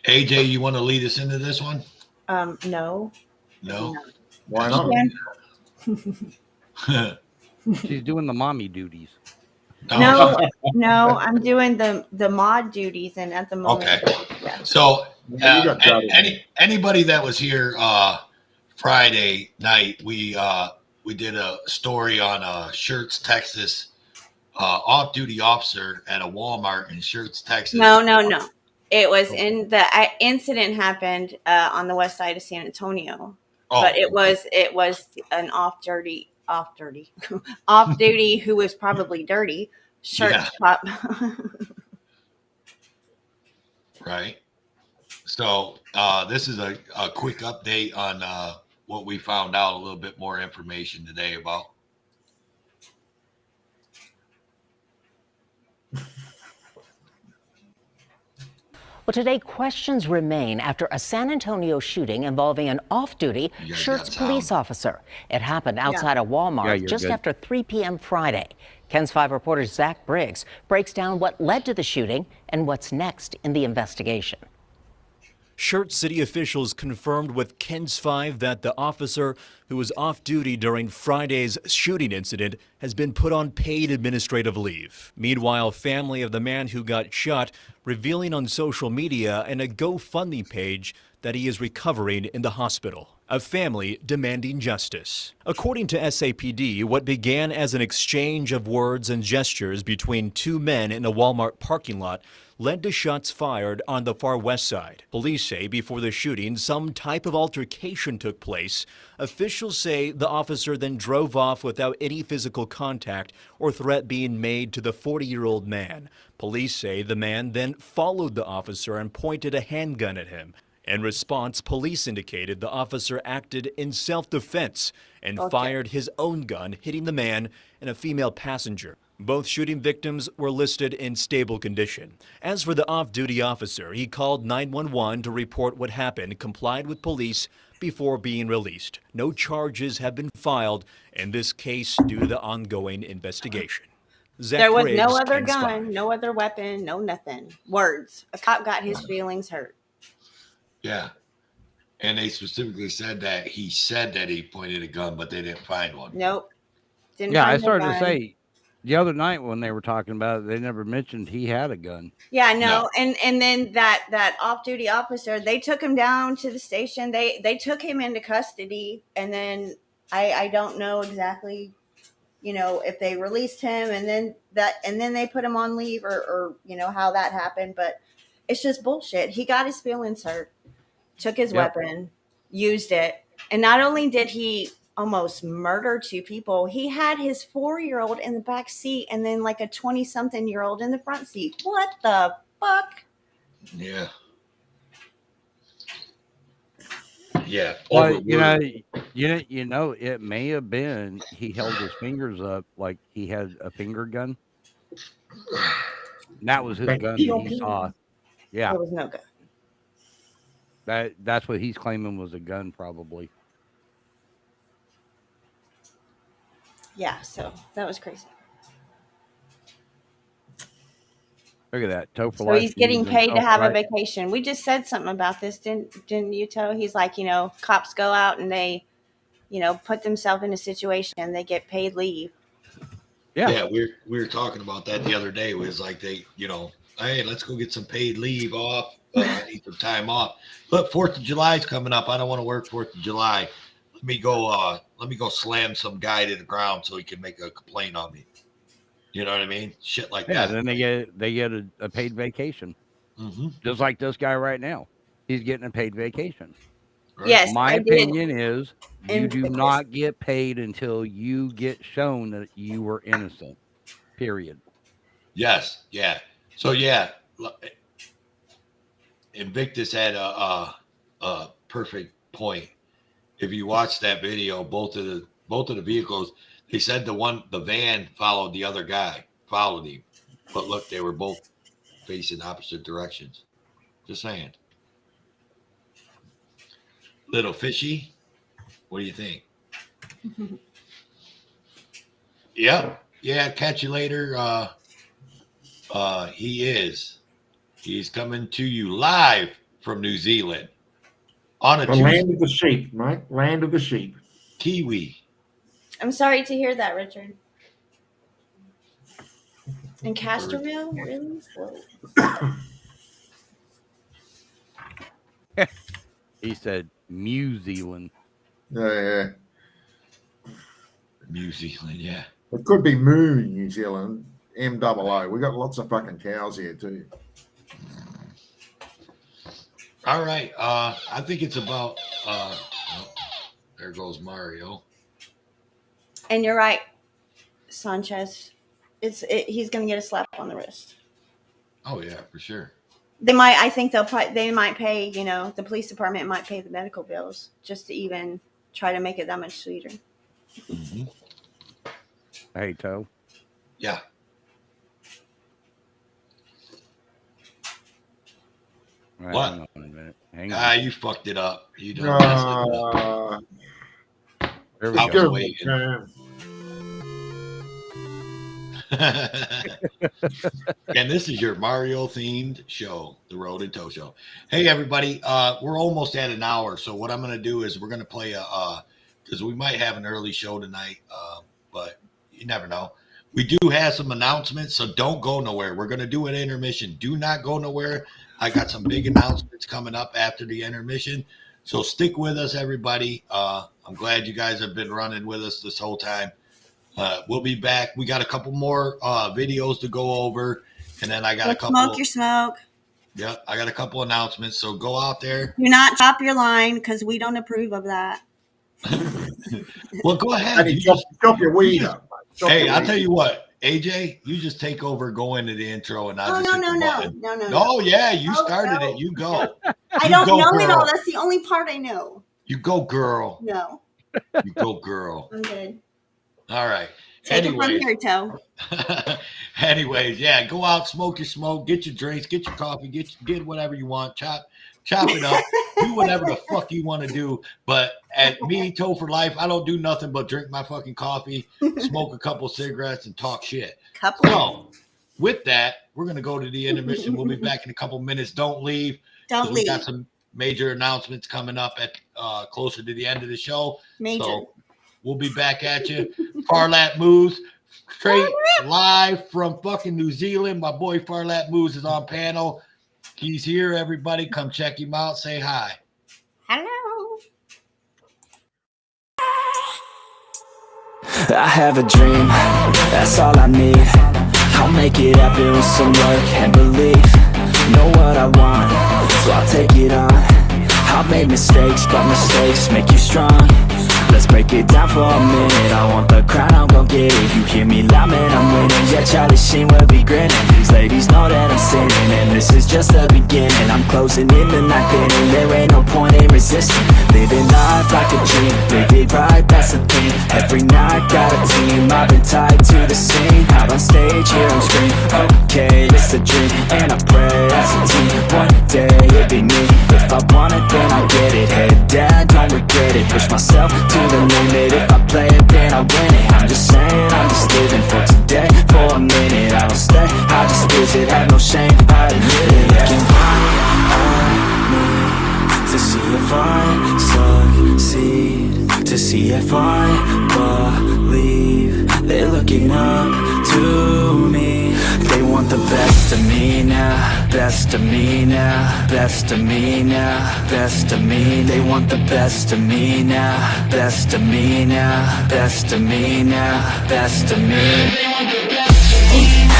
AJ, you want to lead us into this one? No. No. Why not? She's doing the mommy duties. No, I'm doing the mod duties, and at the moment. Okay. Yeah. So anybody that was here Friday night, we did a story on Shirts, Texas, off-duty officer at a Walmart in Shirts, Texas. No. It was in the incident happened on the west side of San Antonio, but it was an off-duty who was probably dirty shirt shop. Right. So this is a quick update on what we found out, a little bit more information today about. Well, today, questions remain after a San Antonio shooting involving an off-duty Schertz police officer. It happened outside a Walmart just after 3 p.m. Friday. KENS 5 reporter Zach Briggs breaks down what led to the shooting and what's next in the investigation. Schertz city officials confirmed with KENS 5 that the officer who was off duty during Friday's shooting incident has been put on paid administrative leave. Meanwhile, family of the man who got shot revealing on social media and a GoFundMe page that he is recovering in the hospital. A family demanding justice. According to SAPD, what began as an exchange of words and gestures between two men in a Walmart parking lot led to shots fired on the far west side. Police say before the shooting, some type of altercation took place. Officials say the officer then drove off without any physical contact or threat being made to the 40-year-old man. Police say the man then followed the officer and pointed a handgun at him. In response, police indicated the officer acted in self-defense and fired his own gun, hitting the man and a female passenger. Both shooting victims were listed in stable condition. As for the off-duty officer, he called 911 to report what happened, complied with police before being released. No charges have been filed in this case due to the ongoing investigation. Zach There was Briggs, no other KENS gun, 5. no other weapon, no nothing. Words. A cop got his feelings hurt. Yeah. And they specifically said that he pointed a gun, but they didn't find one. Nope. Didn't Yeah, find I the started to gun. say the other night when they were talking about it, they never mentioned he had a gun. Yeah, no. And then that off-duty officer, they took him down to the station. They took him into custody, and then I don't know exactly, if they released him and then they put him on leave or how that happened, but it's just bullshit. He got his feelings hurt, took his weapon, used it, and not only did he almost murder two people, he had his 4-year-old in the back seat and then like a 20-something-year-old in the front seat. What the fuck? Yeah. Yeah. Well, it may have been he held his fingers up like he had a finger gun. And that was his gun that he saw. Yeah. There was no gun. That's what he's claiming was a gun, probably. Yeah, so that was crazy. Look at that. Toe for So life. he's getting paid to have a vacation. We just said something about this, didn't you, Toe? He's like, cops go out and they, put themselves in a situation, they get paid leave. Yeah, we were talking about that the other day. It was like they, hey, let's go get some paid leave off. I need some time off. But 4th of July is coming up. I don't want to work 4th of July. Let me go slam some guy to the ground so he can make a complaint on me. You know what I mean? Shit like that. Yeah, then they get a paid vacation. Mm-hmm. Just like this guy right now. He's getting a paid vacation. Right? Yes, My opinion is you do not get paid until you get shown that you were innocent. Period. Yes. Yeah. So yeah, Invictus had a perfect point. If you watch that video, both of the vehicles, they said the van followed the other guy, followed him, but look, they were both facing opposite directions. Just saying. Little fishy. What do you think? Yeah. Catch you later. He's coming to you live from New Zealand on a Tuesday. Land of the sheep, mate. Land of the sheep. Kiwi. I'm sorry to hear that, Richard. And Casterville? Really? He said New Zealand. Yeah. New Zealand, yeah. It could be Moo, New Zealand. MOO. We got lots of fucking cows here too. All right. I think it's about there goes Mario. And you're right, Sanchez. He's going to get a slap on the wrist. Oh yeah, for sure. They might pay, the police department might pay the medical bills just to even try to make it that much sweeter. Mm-hmm. Hey, Toe. Yeah. Right, What? hang on a minute. Hang on. You fucked it up. You done messed it up. There we I go. was waiting. And this is your Mario themed show, the Road and Toe Show. Hey everybody, we're almost at an hour, so what I'm going to do is we're going to play because we might have an early show tonight, but you never know. We do have some announcements, so don't go nowhere. We're going to do an intermission. Do not go nowhere. I got some big announcements coming up after the intermission, so stick with us, everybody. I'm glad you guys have been running with us this whole time. We'll be back. We got a couple more videos to go over, and then I got a couple. Smoke your smoke. Yep, I got a couple announcements. So go out there. Do not chop your line because we don't approve of that. Well, go ahead. You chop your weed up. Hey, I'll tell you what, AJ, you just take over, go into the intro, and I'll just hit the button. No. Oh yeah, you started it. You go. I don't know it all. That's the only part I know. You go, girl. No. You go, girl. I'm good. All right. Take it from here, Toe. Anyways, yeah, go out, smoke your smoke, get your drinks, get your coffee, get whatever you want, chop it up, do whatever the fuck you want to do. But at me, Toe for Life, I don't do nothing but drink my fucking coffee, smoke a couple cigarettes, and talk shit. So, with that, we're gonna go to the intermission. We'll be back in a couple minutes. Don't leave. Don't leave. We got some major announcements coming up at closer to the end of the show. Major. So we'll be back at you. Farlap Moves, straight live from fucking New Zealand. My boy Farlap Moves is on panel. He's here, everybody. Come check him out. Say hi. Hello. I have a dream, that's all I need. I'll make it happen with some work and belief. Know what I want, so I'll take it on. I've made mistakes, but mistakes make you strong. Let's break it down for a minute. I want the crown, I'm gon' get it. You hear me loud, man, I'm winning. Yeah, Charlie Sheen will be grinning. These ladies know that I'm sinning, and this is just the beginning. I'm closing in the ninth inning. There ain't no point in resisting. Living life like a dream, live it right, that's the thing. Every night got a team, I've been tied to the scene. Out on stage, hear them scream. Okay, it's a dream, and I pray as a team. One day it'll be me. If I want it, then I get it. Head down, don't regret it. Push myself to the limit. If I play it, then I win it. I'm just saying, I'm just living for today. For a minute, I don't stay, I just visit. Have no shame, I admit it. Looking right at me to see if I succeed, to see if I believe. They're looking up to me. They want the best of me now, best of me now, best of me now, best of me. They want the best of me now, best of me now, best of me now, best of me. They want the best of me now.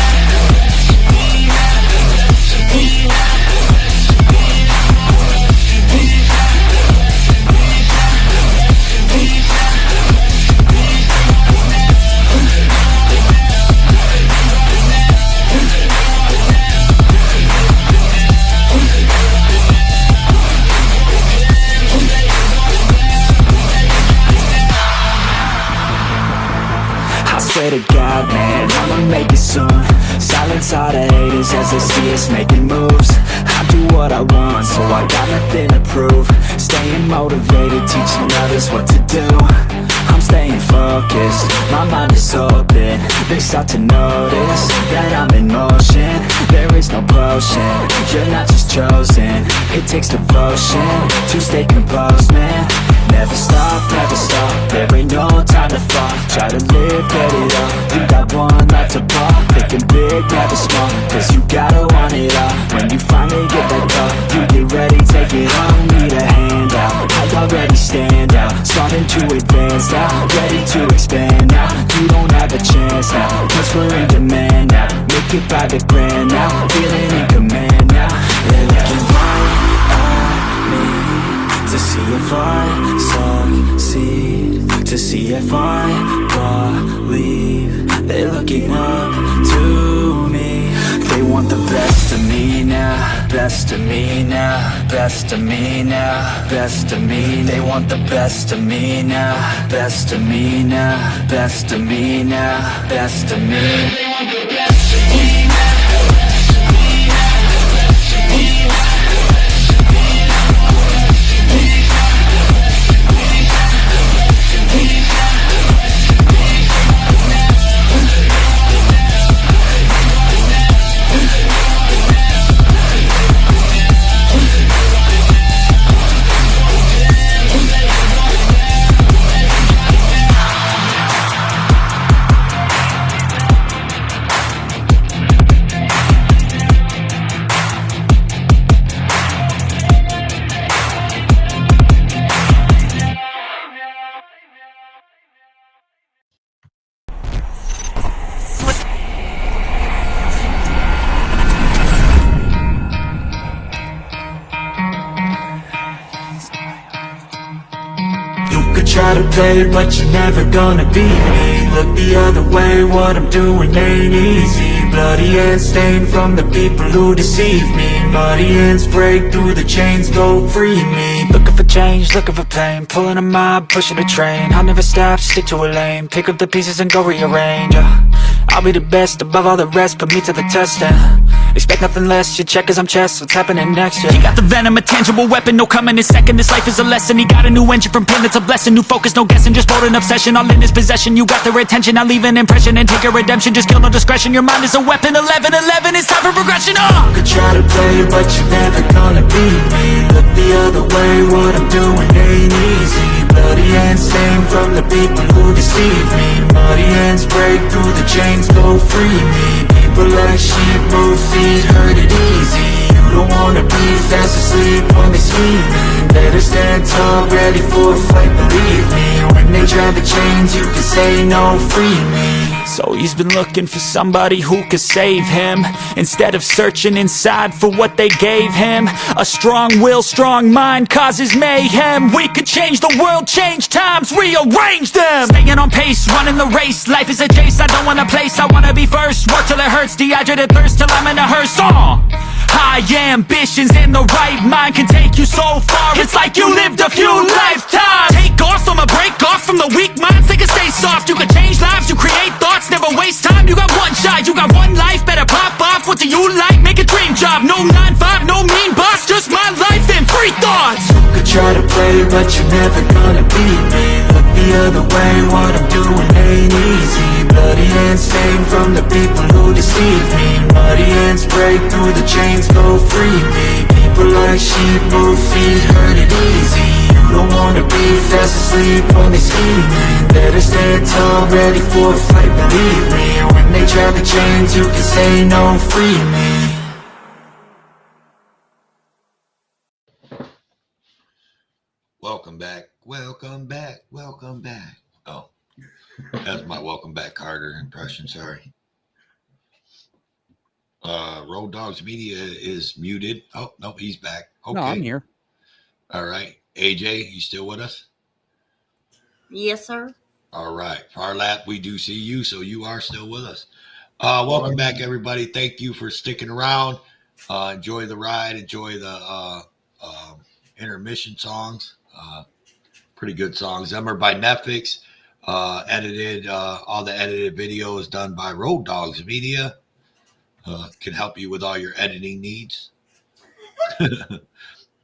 Swear to God, man, I'ma make it soon. Silence all the haters as they see us making moves. I do what I want, so I got nothing to prove. Staying motivated, teaching others what to do. I'm staying focused, my mind is open. They start to notice that I'm in motion. There is no potion, you're not just chosen. It takes devotion to stay composed, man. Never stop, there ain't no time to fall. Try to live, get it up, you got one life to ball. Thinking big, never small, cause you gotta want it all. When you finally get that call, you get ready, take it on. Need a handout, I already stand out. Starting to advance now, ready to expand now. You don't have a chance now, cause we're in demand now. Make it by the grand now, feeling in command now. They're looking right at me to see if I succeed, to see if I believe. They're looking up to me. They want want the best of me now, best of me now, best of me now, best of me. They want the best of me now, best of me now, best of me now, best of me. They want the best of me now. Try to play, but you're never gonna beat me. Look the other way, what I'm doing ain't easy. Bloody hands stained from the people who deceive me. Muddy hands break through the chains, go free me. Looking for change, looking for pain. Pulling a mob, pushing a train. I'll never stop, stick to a lane. Pick up the pieces and go rearrange. I'll be the best above all the rest, put me to the test and expect nothing less, your check is I'm chess, what's happening next, yeah. He got the venom, a tangible weapon, no coming in second. This life is a lesson, he got a new engine from pain, it's a blessing. New focus, no guessing, just bold and obsession. All in his possession, you got their attention. I'll leave an impression and take your redemption. Just kill, no discretion, your mind is a weapon. 11-11, it's time for progression, You could try to play, but you're never gonna beat me. Look the other way, what I'm doing ain't easy. Bloody hands stained from the people who deceive me. Muddy hands break through the chains, go free me. People like sheep move feet, hurt it easy. You don't wanna be fast asleep when they scheming. Better stand tall, ready for a fight, believe me. When they drag the chains, you can say no, free me. So he's been looking for somebody who could save him, instead of searching inside for what they gave him. A strong will, strong mind causes mayhem. We could change the world, change times, rearrange them. Staying on pace, running the race. Life is a chase, I don't want a place. I wanna be first, work till it hurts. Dehydrated thirst till I'm in a hearse. High ambitions and the right mind can take you so far. It's like you lived a few lifetimes. Take off, I'ma break off from the weak minds. They can stay soft, you can change lives, you create thoughts. Never waste time, you got one shot, you got one life. Better pop off, what do you like? Make a dream job, no 9-5, no mean boss. Just my life and free thoughts. You could try to play, but you're never gonna beat me. Look the other way, what I'm doing ain't easy. Bloody hands stained from the people who deceive me. Muddy hands break through the chains, go free me. People like sheep move feet, hurt it easy. You don't wanna be fast asleep when they scheming. Better stand tall, ready for a fight, believe me. When they drag the chains, you can say no, free me. Welcome back, welcome back, welcome back. Oh, that's my welcome back Carter impression, sorry. Road Dogs Media is muted. Oh, no, he's back. Okay. No, I'm here. All right. AJ, you still with us? Yes, sir. All right. Farlap, we do see you, so you are still with us. Welcome back, everybody. Thank you for sticking around. Enjoy the ride. Enjoy the intermission songs. Pretty good songs. Them are by Netflix. Edited. All the edited video is done by Road Dogs Media. Can help you with all your editing needs.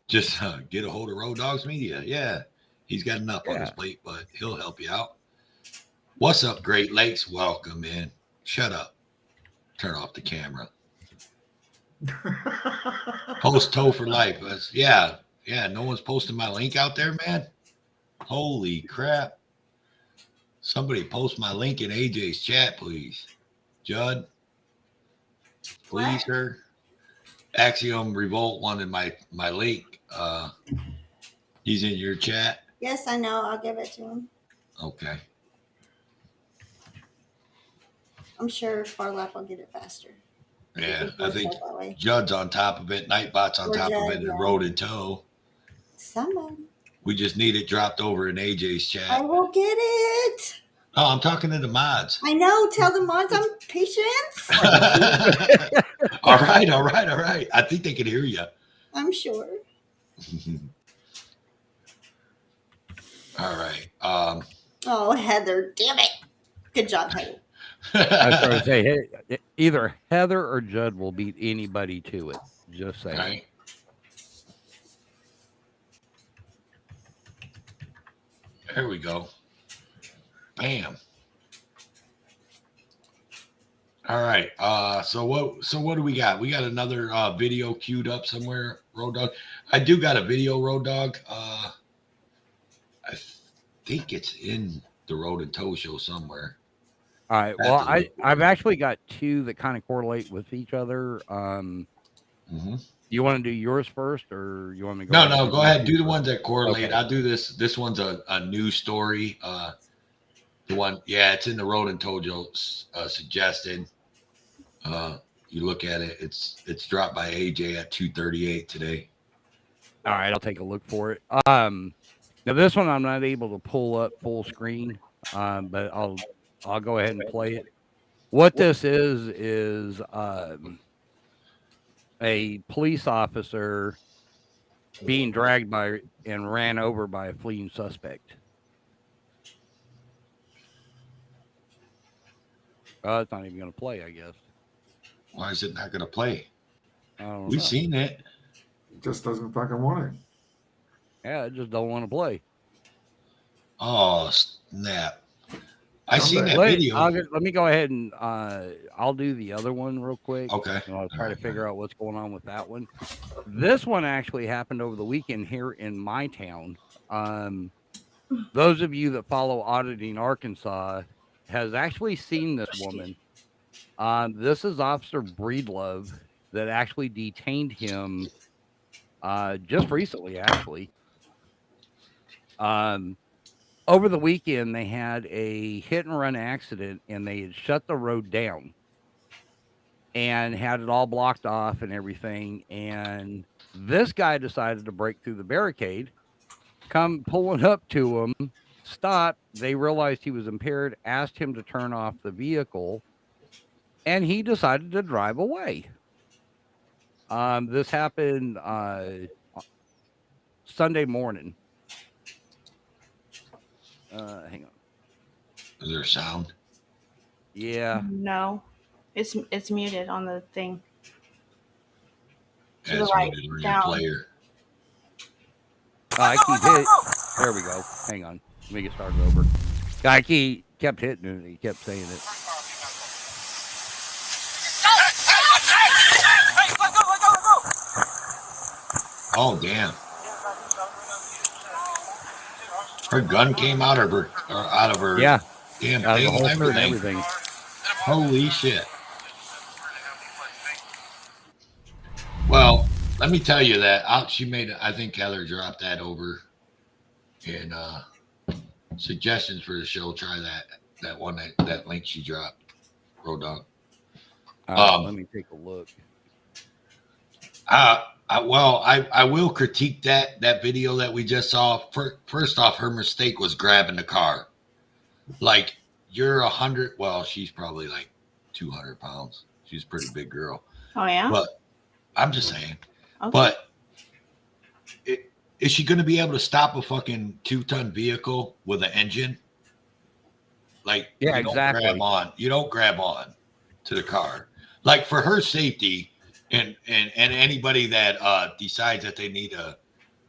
Just get a hold of Road Dogs Media. Yeah, he's got enough on his plate, but he'll help you out. What's up, Great Lakes? Welcome in. Shut up. Turn off the camera. Post Toe for Life. Yeah. No one's posting my link out there, man. Holy crap. Somebody post my link in AJ's chat, please. Judd. Please, sir. Axiom Revolt wanted my link. He's in your chat. Yes, I know. I'll give it to him. Okay. I'm sure Farlap will get it faster. Yeah, I think Judd's on top of it. Nightbot's on top of it, and Road and Toe. Somebody. We just need it dropped over in AJ's chat. I will get it. Oh, I'm talking to the mods. I know. Tell the mods I'm patient. All right. I think they can hear you. I'm sure. All right. Oh, Heather, damn it. Good job, Heather. I was going to say, hey, either Heather or Judd will beat anybody to it. Just saying. Right. There we go. Bam. All right. So what do we got? We got another video queued up somewhere, Road Dog. I do got a video, Road Dog. I think it's in the Road and Tow show somewhere. All right. Well, I've actually got two that kind of correlate with each other. You want to do yours first, or you want me to go? No, go ahead. Do the ones that correlate. Okay. I'll do this. This one's a news story. The one, yeah, it's in the Road and Tow show suggested. You look at it. It's dropped by AJ at 2:38 today. All right, I'll take a look for it. Now this one I'm not able to pull up full screen, but I'll go ahead and play it. What this is a police officer being dragged by and ran over by a fleeing suspect. It's not even going to play, I guess. Why is it not going to play? We've seen it. It just doesn't fucking want it. Yeah, it just don't want to play. Oh, snap. I seen that video. Let me go ahead and I'll do the other one real quick. Okay. And I'll try to figure out what's going on with that one. This one actually happened over the weekend here in my town. Those of you that follow Auditing Arkansas has actually seen this woman. This is Officer Breedlove that actually detained him just recently, actually. Over the weekend, they had a hit and run accident, and they had shut the road down and had it all blocked off and everything. And this guy decided to break through the barricade, come pulling up to him, stop. They realized he was impaired, asked him to turn off the vehicle, and he decided to drive away. This happened Sunday morning. Hang on. Is there sound? Yeah. No, it's muted on the thing. Yeah, it's muted on your player. I keep hitting. There we go. Hang on. Let me get started over. I kept hitting it. He kept saying it. Oh, damn. Her gun came out of her, Yeah. Damn Out of the thing holster and everything. Holy shit. Well, let me tell you that she made, I think Heather dropped that over in suggestions for the show. Try that one, that link she dropped. Road Dog. Let me take a look. I will critique that video that we just saw. First off, her mistake was grabbing the car. Like, you're 100. Well, she's probably like 200 pounds. She's a pretty big girl. Oh, yeah? But I'm just saying. Okay. But is she going to be able to stop a fucking 2-ton vehicle with an engine? Like, yeah, you don't exactly. You don't grab on to the car. Like, for her safety. And anybody that decides that they need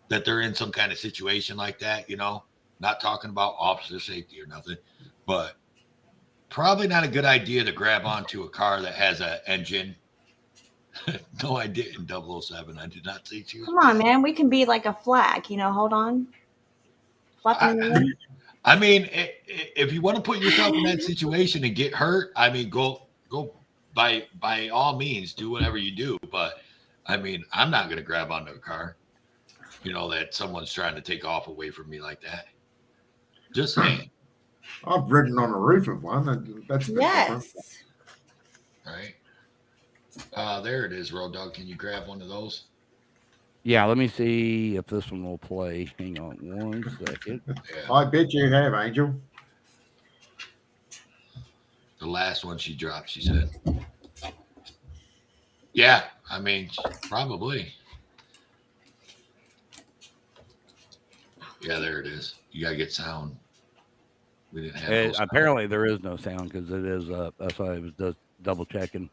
that they're in some kind of situation like that, not talking about officer safety or nothing, but probably not a good idea to grab onto a car that has an engine. No, I didn't. 007. I did not say she was. Come on, man. We can be like a flag. Hold on. Flapping in the wind. I mean, if you want to put yourself in that situation and get hurt, I mean, go. By all means, do whatever you do. But I mean, I'm not going to grab onto a car, that someone's trying to take off away from me like that. Just saying. I've ridden on the roof of one. That's different. Right. There it is, Road Dog. Can you grab one of those? Yeah, let me see if this one will play. Hang on 1 second. Yeah. I bet you have, Angel. last one she dropped, she said. Yeah, I mean, probably. Yeah, there it is. You got to get sound. We didn't have no sound. Apparently there is no sound because it is that's why I was just double checking.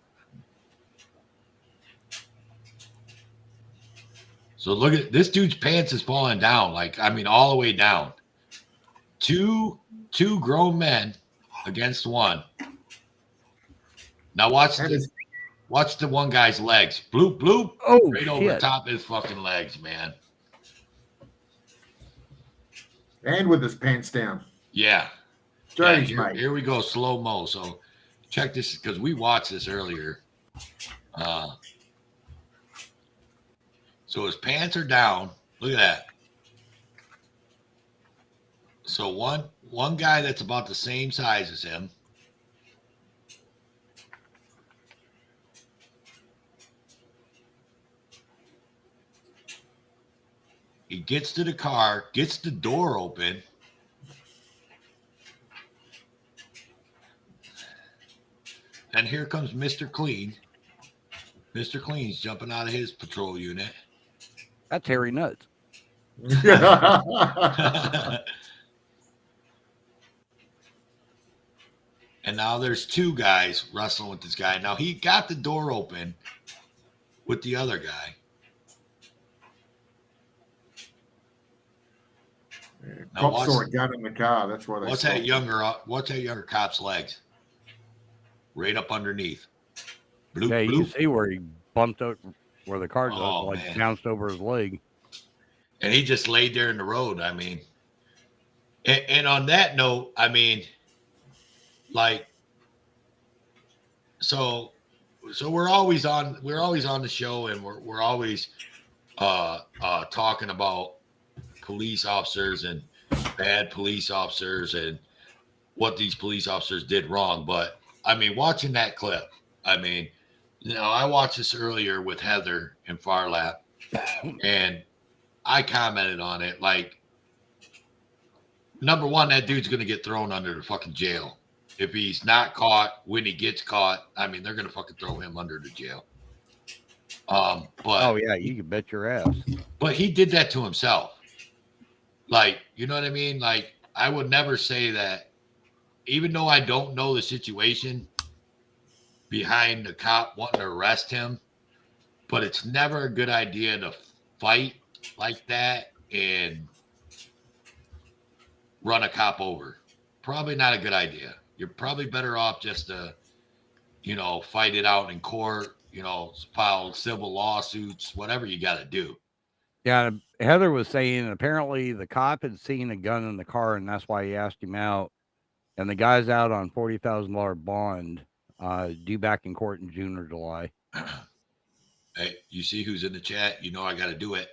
So look at this dude's pants is falling down, like I mean all the way down. Two grown men against one. Now watch the one guy's legs. Bloop bloop. Oh, right over the top of his fucking legs, man. And with his pants down. Yeah. Jeez, Yeah, mate. here we go, slow mo. So check this because we watched this earlier. So his pants are down. Look at that. So one guy that's about the same size as him. He gets to the car, gets the door open. And here comes Mr. Clean. Mr. Clean's jumping out of his patrol unit. That's hairy nuts. And now there's two guys wrestling with this guy. Now he got the door open with the other guy. Now Cop saw a gun in the car. That's why they. What's that younger cop's legs? Right up underneath. Bloop, yeah, you can see where he bumped out where the car goes, bounced over his leg. And he just laid there in the road. I mean, and on that note, I mean, like, so we're always on the show, and we're always talking about police officers and bad police officers and what these police officers did wrong. But I mean, watching that clip, I mean, you know, I watched this earlier with Heather and Farlap, and I commented on it. Like, number one, that dude's going to get thrown under the fucking jail. If he's not caught, when he gets caught, I mean, they're going to fucking throw him under the jail. But oh yeah, you can bet your ass. But he did that to himself. Like, you know what I mean? Like, I would never say that, even though I don't know the situation behind the cop wanting to arrest him, but it's never a good idea to fight like that and run a cop over. Probably not a good idea. You're probably better off just to, you know, fight it out in court, you know, file civil lawsuits, whatever you got to do. Yeah, Heather was saying apparently the cop had seen a gun in the car, and that's why he asked him out. And the guy's out on $40,000 bond, due back in court in June or July. Hey, you see who's in the chat? You know I got to do it.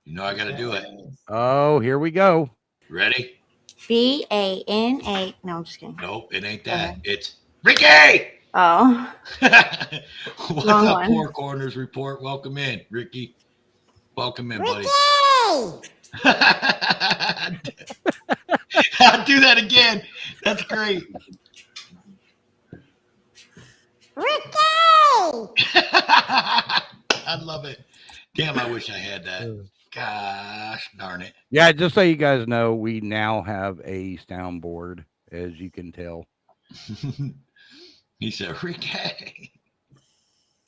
You know I got to do it. Oh, here we go. Ready? BANA. No, I'm just kidding. Nope, it ain't that. It's Ricky. Oh. What's up, Four Corners Report? Welcome in, Ricky. Welcome in, buddy. I'll do that again. That's great. Ricky! I love it. Damn, I wish I had that. Gosh darn it. Yeah, just so you guys know, we now have a soundboard, as you can tell. He said, Ricky.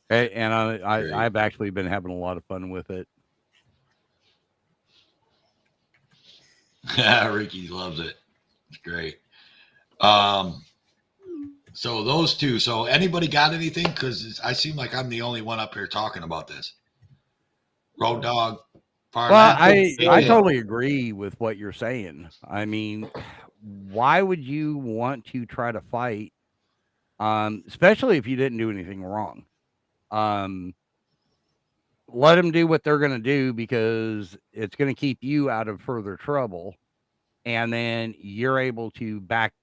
Hey, and I've actually been having a lot of fun with it. Ricky loves it. It's great. So those two. So anybody got anything? Because I seem like I'm the only one up here talking about this. Road Dog. Well, I totally agree with what you're saying. I mean, why would you want to try to fight, especially if you didn't do anything wrong? Let them do what they're going to do, because it's going to keep you out of further trouble. And then you're able to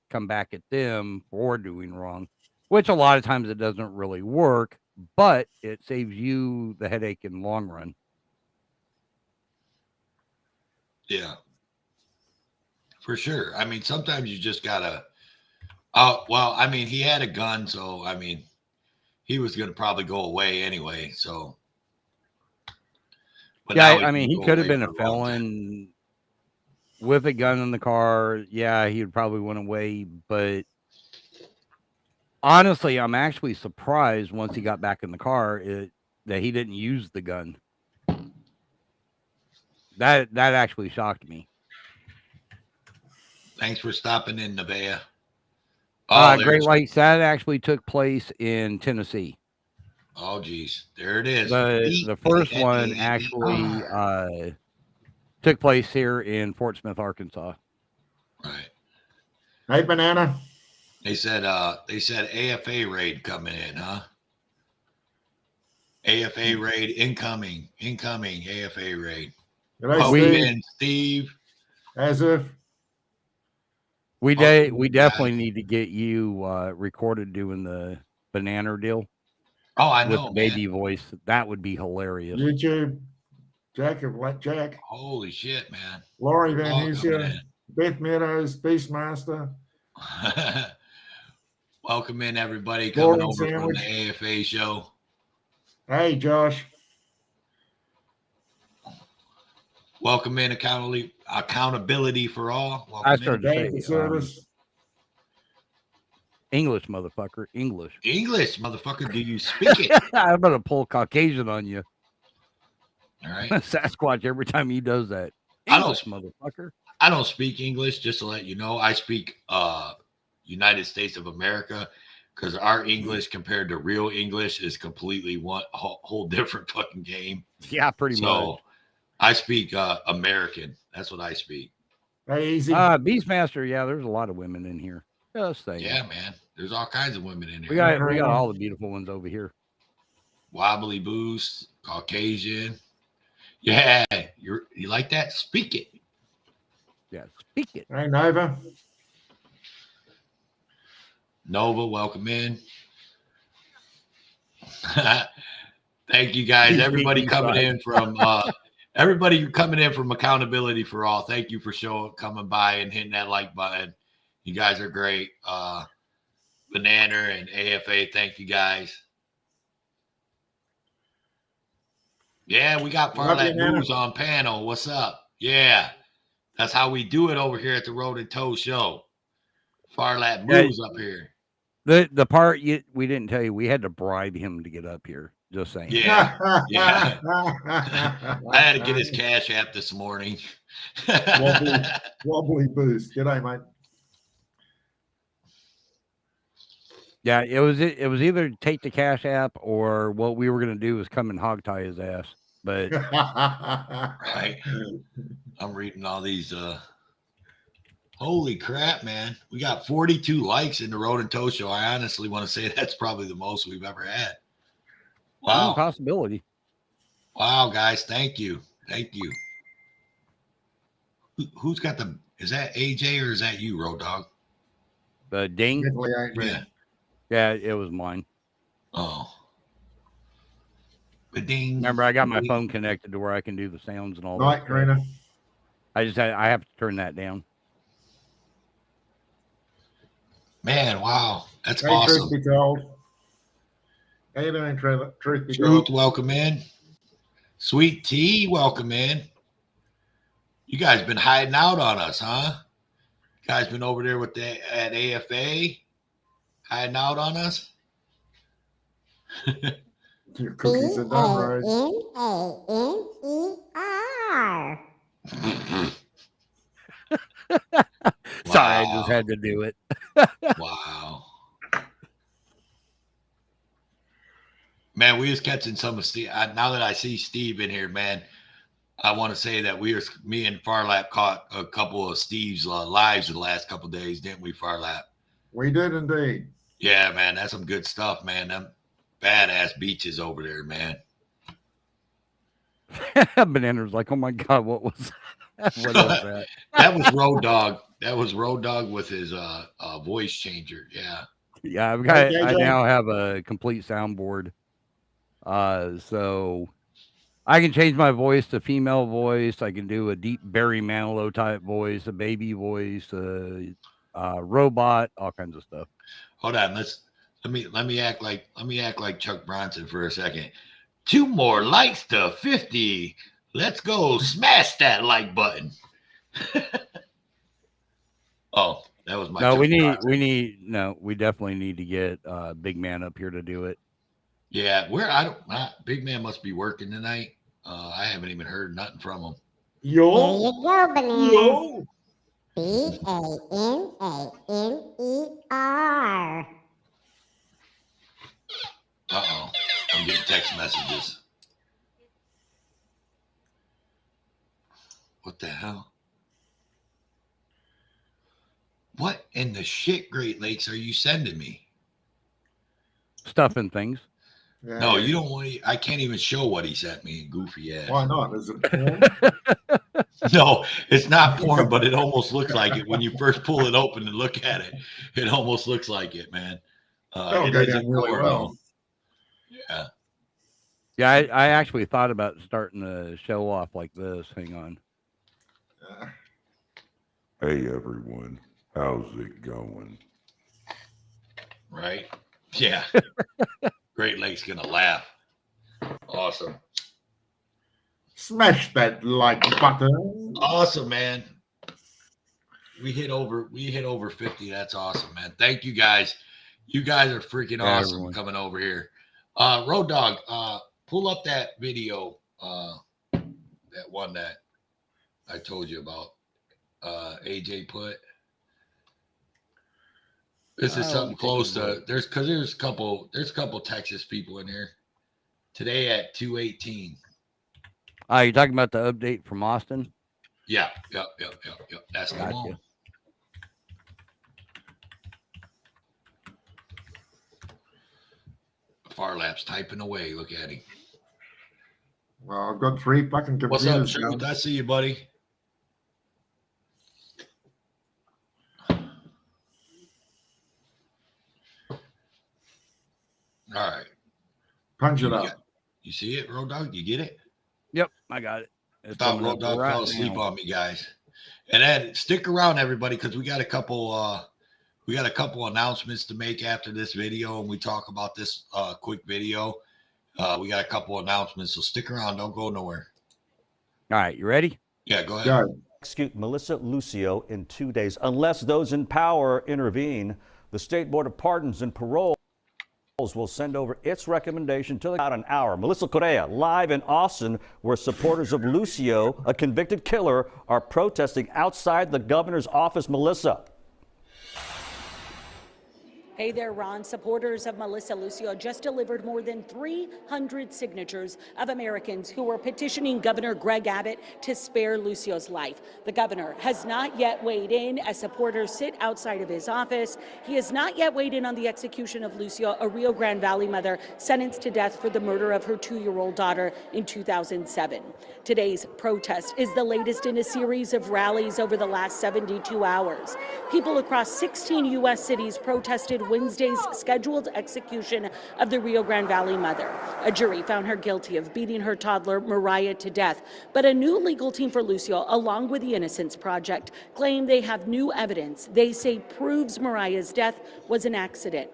come back at them for doing wrong, which a lot of times it doesn't really work, but it saves you the headache in the long run. Yeah, for sure. I mean, sometimes you just gotta, Oh, well, I mean, he had a gun, so I mean, he was going to probably go away anyway. So, but yeah, now I mean, he go could have away been a for long time. felon with a gun in the car. Yeah, he would probably went away. But honestly, I'm actually surprised once he got back in the car that he didn't use the gun. That actually shocked me. Thanks for stopping in, Nevaeh. Oh, Great Lakes, that actually took place in Tennessee. Oh, geez, there it is. The first one actually took place here in Fort Smith, Arkansas. Right. Hey, Banana. They said AFA raid coming in, huh? AFA raid incoming, AFA raid. Welcome in, Steve. As if. We definitely need to get you recorded doing the banana deal. Oh, I with know, the baby voice. That would be hilarious. YouTube, Jack of Black Jack. Holy shit, man. Laurie Van Hoosia, Beth Meadows, Beastmaster. Welcome in, everybody coming over from the AFA show. Hey, Josh. Welcome in, accountability for all. Welcome I started to say English, motherfucker. English, motherfucker. Do you speak it? I'm gonna pull Caucasian on you. All right, Sasquatch. Every time he does that, English, motherfucker. I don't speak English. Just to let you know, I speak United States of America, because our English compared to real English is completely one whole different fucking game. Yeah, pretty much. So I speak American. That's what I speak. Hey, easy. Beastmaster. Yeah, there's a lot of women in here. Just saying. Yeah, man. There's all kinds of women in here. We got all the beautiful ones over here. Wobbly Boost, Caucasian. Yeah, you like that? Speak it. Yeah, speak it. Hey, Nova. Nova, welcome in. Thank you guys. Everybody coming in from Accountability for All. Thank you for coming by and hitting that like button. You guys are great. Banana and AFA, thank you guys. Yeah, we got Farlap Moves on panel. What's up? Yeah, that's how we do it over here at the Road and Toe Show. Farlap Moves up here. The part we didn't tell you, we had to bribe him to get up here. Just saying. Yeah. I had to get his Cash App this morning. Wobbly Boost. G'day, mate. Yeah, it was either take the Cash App or what we were going to do was come and hog tie his ass. But right, I'm reading all these. Holy crap, man! We got 42 likes in the Road and Toe Show. I honestly want to say that's probably the most we've ever had. Wow, possibility. Wow, guys, thank you. Who's got the? Is that AJ or is that you, Road Dog? The ding. Yeah, it was mine. Oh. Ding. Remember, I got my phone connected to where I can do the sounds and all that. Right, Karina. I have to turn that down. Man, wow, that's awesome. Truth be told. How you doing, Trevor? Truth be told. told. Welcome in. Sweet Tea, welcome in. You guys been hiding out on us, huh? You guys been over there at AFA hiding out on us? Your cookies are done, Rose. Sorry, I just had to do it. Wow. Man, we was catching some of Steve. Now that I see Steve in here, man, I want to say that me and Farlap caught a couple of Steve's lives in the last couple of days, didn't we, Farlap? We did indeed. Yeah, man, that's some good stuff, man. Them badass beaches over there, man. Banana's like, oh my God, what was that? What was that? That was Road Dog. That was Road Dog with his voice changer. Yeah. Yeah, I now have a complete soundboard. So I can change my voice to female voice. I can do a deep Barry Manilow type voice, a baby voice, robot, all kinds of stuff. Hold on, let me act like Chuck Bronson for a second. 2 more likes to 50. Let's go. Smash that like button. Oh, that was my. No, we definitely need to get Big Man up here to do it. Yeah, Big Man must be working tonight. I haven't even heard nothing from him. Yo. There you go, bananas. Yo. BANNER. Uh-oh. I'm getting text messages. What the hell? What in the shit, Great Lakes, are you sending me? Stuff and things. Yeah. No, you don't want to. I can't even show what he sent me, goofy ass. Why not? Is it porn? No, it's not porn, but it almost looks like it. When you first pull it open and look at it, it almost looks like it, man. That'll It go isn't down really porn, well. though. Yeah. Yeah, I actually thought about starting the show off like this. Hang on. Hey, everyone. How's it going? Right? Yeah. Great Lake's going to laugh. Awesome. Smash that like button. Awesome, man. We hit over 50. That's awesome, man. Thank you guys. You guys are freaking awesome everyone. coming over here. Road Dog, pull up that video, that one that I told you about. AJ put. This is something close to there's a couple Texas people in here today at 2:18. You're talking about the update from Austin? Yeah. That's the Gotcha. one. Farlap's typing away. Look at him. Well, I've got 3 fucking What's computers. up, Truth? I see you, buddy. All right. Punch it up. You see it, Road Dog? You get it? Yep, I got it. I thought Road Dog fell asleep on me, guys. And then stick around, everybody, because we got a couple announcements to make after this video, and we talk about this quick video. We got a couple announcements, so stick around. Don't go nowhere. All right, you ready? Yeah, go ahead. Execute Melissa Lucio in 2 days, unless those in power intervene. The State Board of Pardons and Paroles will send over its recommendation to about an hour. Melissa Correa, live in Austin, where supporters of Lucio, a convicted killer, are protesting outside the governor's office. Melissa. Hey there, Ron. Supporters of Melissa Lucio just delivered more than 300 signatures of Americans who were petitioning Governor Greg Abbott to spare Lucio's life. The governor has not yet weighed in as supporters sit outside of his office. He has not yet weighed in on the execution of Lucio, a Rio Grande Valley mother sentenced to death for the murder of her 2-year-old daughter in 2007. Today's protest is the latest in a series of rallies over the last 72 hours. People across 16 U.S. cities protested Wednesday's scheduled execution of the Rio Grande Valley mother. A jury found her guilty of beating her toddler Mariah to death, but a new legal team for Lucio, along with the Innocence Project, claim they have new evidence they say proves Mariah's death was an accident.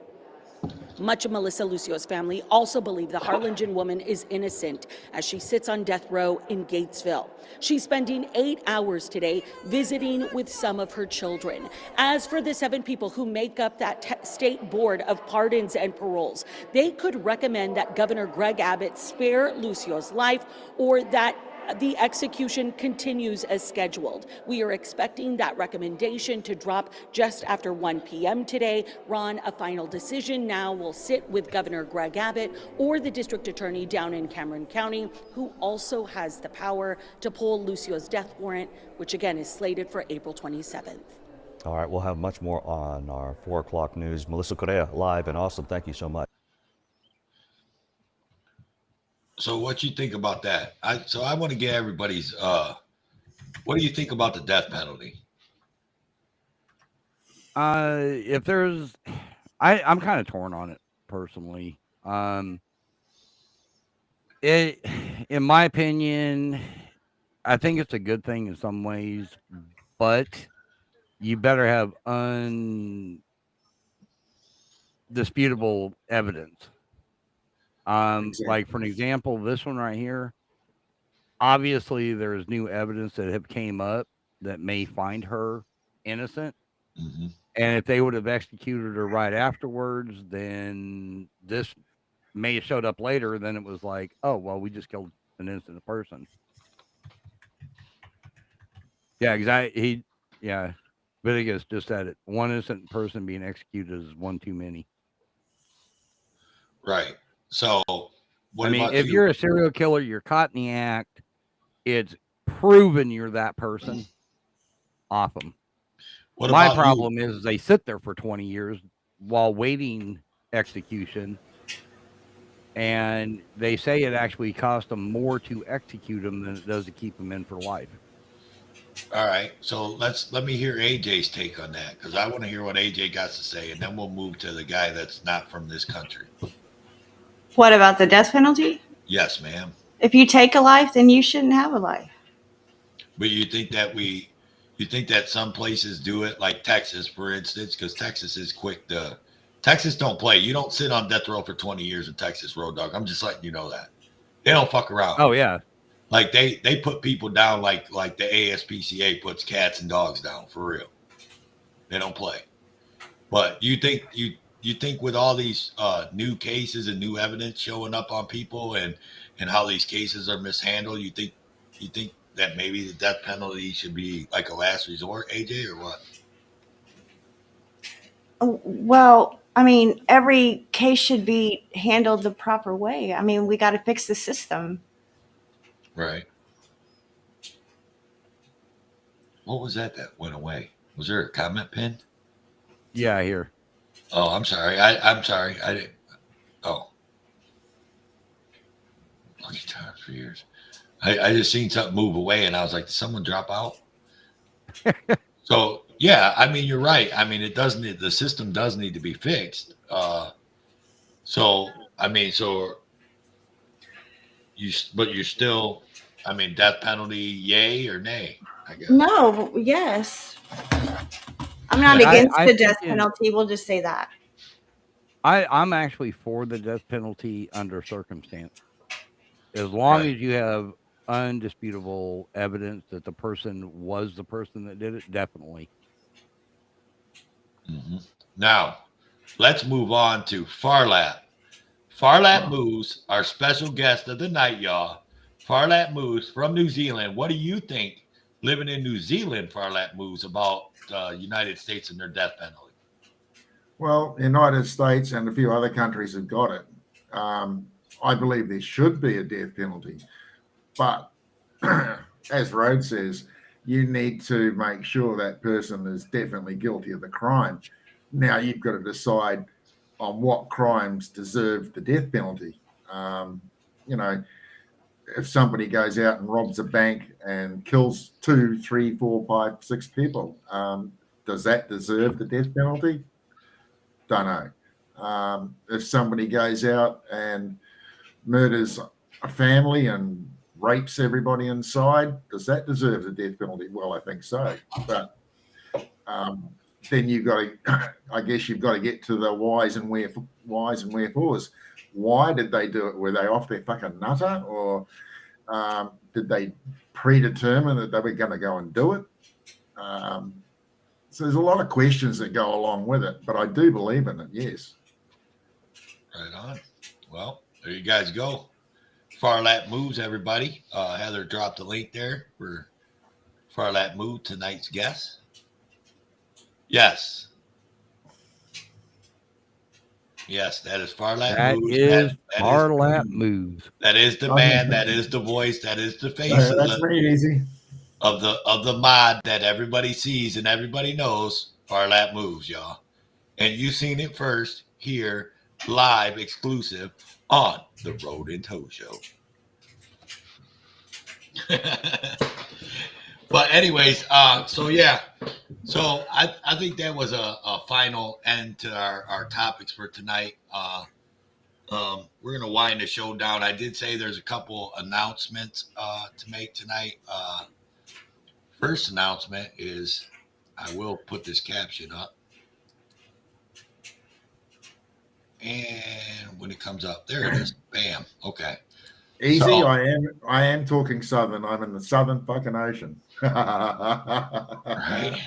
Much of Melissa Lucio's family also believe the Harlingen woman is innocent as she sits on death row in Gatesville. She's spending 8 hours today visiting with some of her children. As for the 7 people who make up that state board of pardons and paroles, they could recommend that Governor Greg Abbott spare Lucio's life or that the execution continues as scheduled. We are expecting that recommendation to drop just after 1 p.m. today. Ron, a final decision now will sit with Governor Greg Abbott or the district attorney down in Cameron County, who also has the power to pull Lucio's death warrant, which again is slated for April 27th. All right, we'll have much more on our 4 o'clock news. Melissa Correa, live in Austin. Thank you so much. So what you think about that? I want to get everybody's what do you think about the death penalty? If there's I'm kind of torn on it personally. In my opinion, I think it's a good thing in some ways, but you better have undisputable evidence. Exactly. Like for an example, this one right here, obviously there's new evidence that have came up that may find her innocent. Mm-hmm. And if they would have executed her right afterwards, then this may have showed up later. Then it was like, oh, well, we just killed an innocent person. Yeah, exactly. Yeah. But I guess just that one innocent person being executed is one too many. Right. So, what I mean, about if you? you're a serial killer, you're caught in the act, it's proven you're that person, off them. What My about you? problem is they sit there for 20 years while waiting execution, and they say it actually cost them more to execute them than it does to keep them in for life. All right. So let me hear AJ's take on that, because I want to hear what AJ got to say, and then we'll move to the guy that's not from this country. What about the death penalty? Yes, ma'am. If you take a life, then you shouldn't have a life. But you think that some places do it, like Texas, for instance, because Texas is quick to. Texas don't play. You don't sit on death row for 20 years in Texas, Road Dog. I'm just letting you know that. They don't fuck around. Oh yeah. Like they put people down like the ASPCA puts cats and dogs down, for real. They don't play. But you think with all these new cases and new evidence showing up on people and how these cases are mishandled, you think that maybe the death penalty should be like a last resort, AJ, or what? Well, I mean, every case should be handled the proper way. I mean, we got to fix the system. Right. What was that went away? Was there a comment pinned? Yeah, here. Oh, I'm sorry. I'm sorry. I didn't. Oh. Lucky times for years. I just seen something move away, and I was like, did someone drop out? So, yeah, I mean, you're right. I mean, the system does need to be fixed. So you're still, I mean, death penalty, yay or nay, I guess. No, yes. I'm not against the death penalty. We'll just say that. I'm actually for the death penalty under circumstance. As long as you have undisputable evidence that the person was the person that did it, definitely. Mm-hmm. Now, let's move on to Farlap. Farlap Moves, our special guest of the night, y'all. Farlap Moves from New Zealand. What do you think, living in New Zealand, Farlap Moves, about the United States and their death penalty? Well, the United States and a few other countries have got it. I believe there should be a death penalty. But as Rhodes says, you need to make sure that person is definitely guilty of the crime. Now you've got to decide on what crimes deserve the death penalty. If somebody goes out and robs a bank and kills 2, 3, 4, 5, 6 people, does that deserve the death penalty? Don't know. If somebody goes out and murders a family and rapes everybody inside, does that deserve the death penalty? Well, I think so. But then you've got to, I guess you've got to get to the whys and wherefores. Why did they do it? Were they off their fucking nutter, or did they predetermine that they were going to go and do it? So there's a lot of questions that go along with it, but I do believe in it, yes. Right on. Well, there you guys go. Farlap Moves, everybody. Heather dropped the link there for Farlap Move, tonight's guest. Yes. Yes, that is Farlap Moves. That is Farlap Moves. That is the man. That is the voice. That is the face that's pretty easy. Of the mod that everybody sees and everybody knows. Farlap Moves, y'all. And you seen it first here, live, exclusive on the Road and Toe Show. But anyways, so yeah. So I think that was a final end to our topics for tonight. We're going to wind the show down. I did say there's a couple announcements to make tonight. First announcement is I will put this caption up. And when it comes up, there it is. Bam. Okay. Easy. So, I am talking Southern. I'm in the Southern fucking Ocean. right.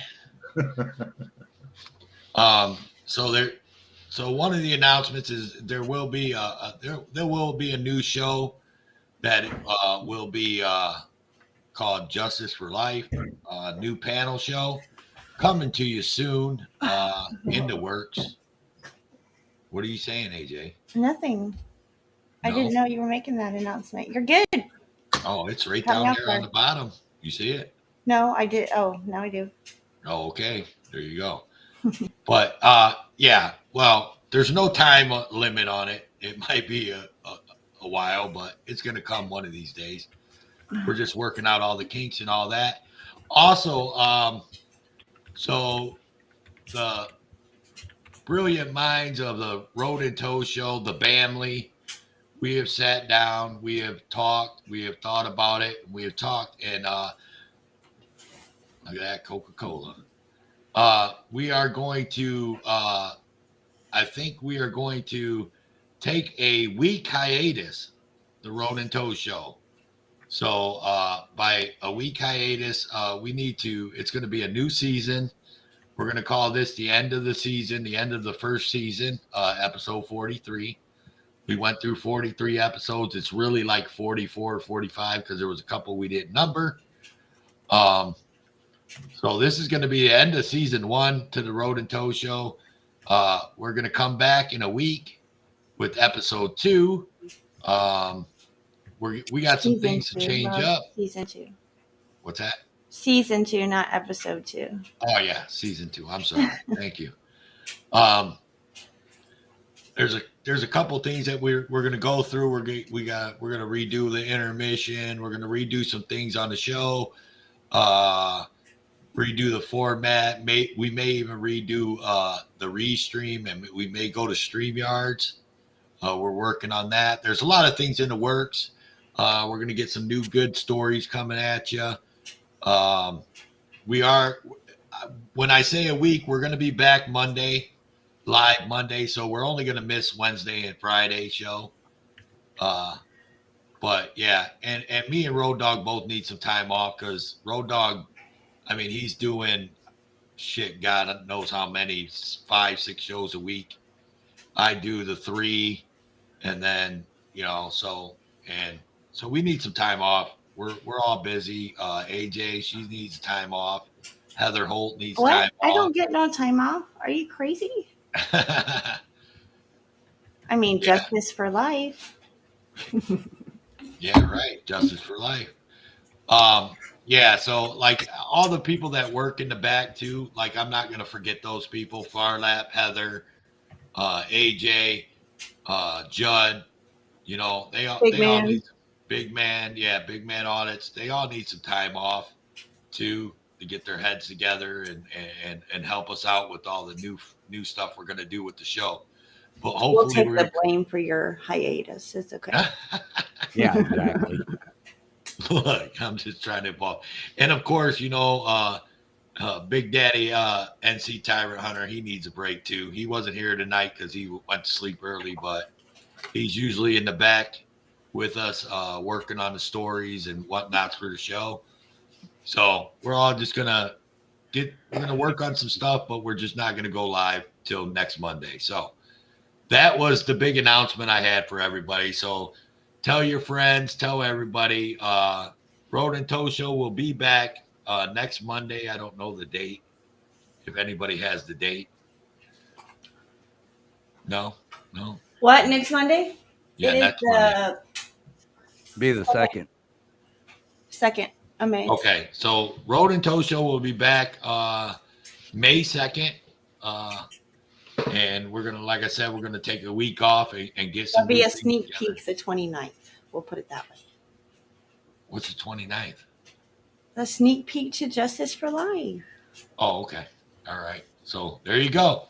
So one of the announcements is there will be there will be a new show that will be called Justice for Life, new panel show coming to you soon, in the works. What are you saying, AJ? Nothing. I No? didn't know you were making that announcement. You're good. Oh, it's right Cut me down off there there. on the bottom. You see it? No, I did. Oh, now I do. Oh, okay. There you go. But yeah, well, there's no time limit on it. It might be a while, but it's going to come one of these days. We're just working out all the kinks and all that. Also, so the brilliant minds of the Road and Toe Show, the Bamley, we have sat down, we have talked, we have thought about it, we have talked, and look at that Coca-Cola. We are going to, I think we are going to take a week hiatus, the Road and Toe Show. So by a week hiatus, it's going to be a new season. We're going to call this the end of the season, the end of the first season, episode 43. We went through 43 episodes. It's really like 44 or 45 because there was a couple we didn't number. So this is going to be the end of season 1 to the Road and Toe Show. We're going to come back in a week with episode 2. We got some things to change up. Season 2. What's that? Season 2, not episode 2. Oh yeah, season 2. I'm sorry. Thank you. There's a couple things that we're going to go through. We're going to redo the intermission. We're going to redo some things on the show. Redo the format. We may even redo the restream, and we may go to StreamYards. We're working on that. There's a lot of things in the works. We're going to get some new good stories coming at you. When I say a week, we're going to be back live Monday. So we're only going to miss Wednesday and Friday show. But yeah, and me and Road Dogg both need some time off because Road Dogg, I mean, he's doing shit, God knows how many, 5-6 shows a week. I do the 3, and then, so we need some time off. We're all busy. AJ, she needs time off. Heather Holt needs time off. I don't get no time off. Are you crazy? I mean, yeah. Justice for life. Yeah, right. Justice for life. Yeah, so like all the people that work in the back too, like I'm not gonna forget those people. Farlap, Heather, AJ, Judd, they all need big man audits. They all need some time off too to get their heads together and help us out with all the new stuff we're gonna do with the show. But hopefully we'll take the blame for your hiatus. It's okay. Yeah, exactly. Look, I'm just trying to evolve. And of course, Big Daddy NC Tyrant Hunter, he needs a break too. He wasn't here tonight because he went to sleep early, but he's usually in the back with us working on the stories and whatnots for the show. So we're all just gonna work on some stuff, but we're just not gonna go live till next Monday. So that was the big announcement I had for everybody. So tell your friends, tell everybody. Road and Toe Show will be back next Monday. I don't know the date. If anybody has the date. No. What, next Monday? Yeah, next Monday. Be the second. Second of May. Okay, so Road and Toe Show will be back May 2nd. And we're gonna, like I said, we're gonna take a week off and get some. There'll be a sneak peek the 29th. We'll put it that way. What's the 29th? The sneak peek to Justice for Life. Oh, okay. All right. So there you go.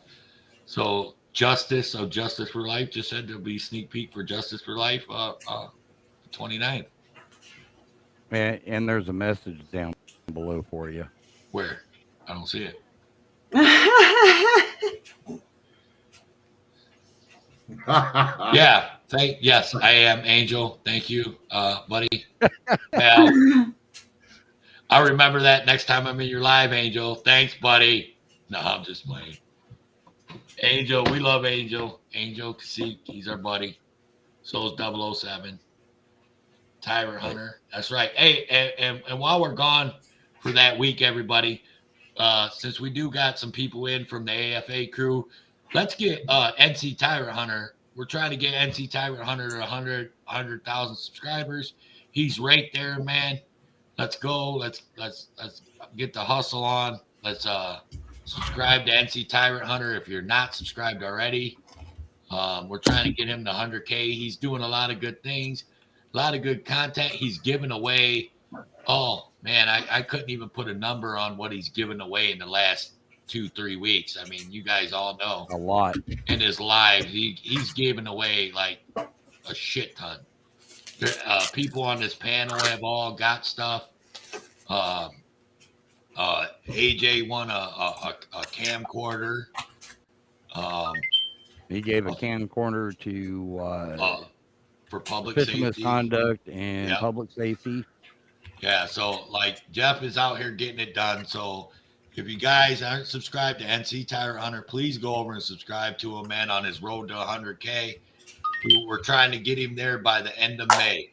So Justice for Life just said there'll be a sneak peek for Justice for Life 29th. And there's a message down below for you. Where? I don't see it. Yeah. Yes, I am, Angel. Thank you, buddy. Well, I'll remember that next time I'm in your live, Angel. Thanks, buddy. No, I'm just playing. Angel, we love Angel. Angel, see, he's our buddy. So is 007. Tyrant Hunter. That's right. Hey, and while we're gone for that week, everybody, since we do got some people in from the AFA crew, let's get NC Tyrant Hunter. We're trying to get NC Tyrant Hunter to 100,000 subscribers. He's right there, man. Let's go. Let's get the hustle on. Let's subscribe to NC Tyrant Hunter if you're not subscribed already. We're trying to get him to 100K. He's doing a lot of good things, a lot of good content. He's giving away. Oh man, I couldn't even put a number on what he's given away in the last 2-3 weeks. I mean, you guys all know a lot in his live. He's giving away like a shit ton. People on this panel have all got stuff. AJ won a camcorder. He gave a camcorder to for public official safety misconduct and public safety. Yeah, so like Jeff is out here getting it done. So if you guys aren't subscribed to NC Tyrant Hunter, please go over and subscribe to him, man, on his road to 100K. We're trying to get him there by the end of May.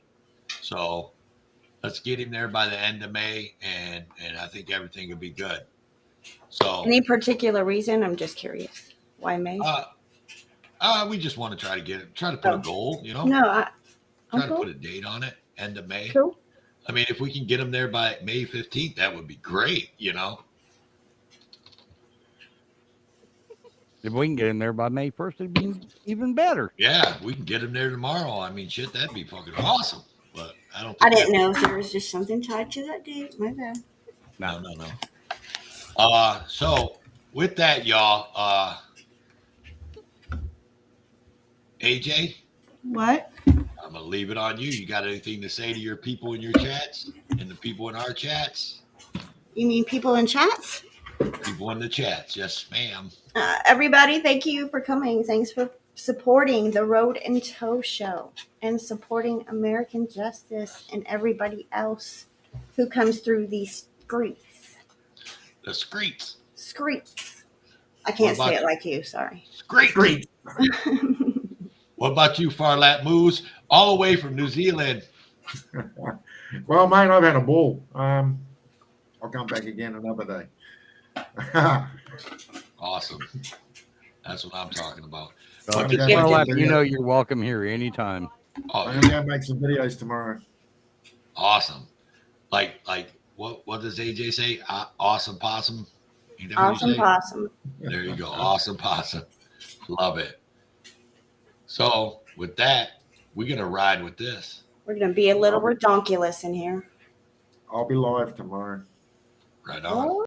So let's get him there by the end of May, and I think everything will be good. So any particular reason? I'm just curious. Why May? We just want to try to put a goal, you know? No, try to put a date on it, end of May. Cool. I mean, if we can get him there by May 15th, that would be great, you know? If we can get him there by May 1st, it'd be even better. Yeah, we can get him there tomorrow. I mean, shit, that'd be fucking awesome. But I didn't know if there was just something tied to that date. My bad. No. So with that, y'all, AJ? What? I'm gonna leave it on you. You got anything to say to your people in your chats and the people in our chats? You mean people in chats? People in the chats, yes, ma'am. Everybody, thank you for coming. Thanks for supporting the Road and Toe Show and supporting American Justice and everybody else who comes through these streets. The streets. Streets. I can't say it like you. Sorry. Streets. What about you, Farlap Moves, all the way from New Zealand? Well, mate, I've had a ball. I'll come back again another day. Awesome. That's what I'm talking about. Farlap, you know you're welcome here anytime. I'm going to go make some videos tomorrow. Awesome. Like what does AJ say? Awesome possum? Awesome possum. There you go. Awesome possum. Love it. So with that, we're going to ride with this. We're going to be a little redonkulous in here. I'll be live tomorrow. Right on.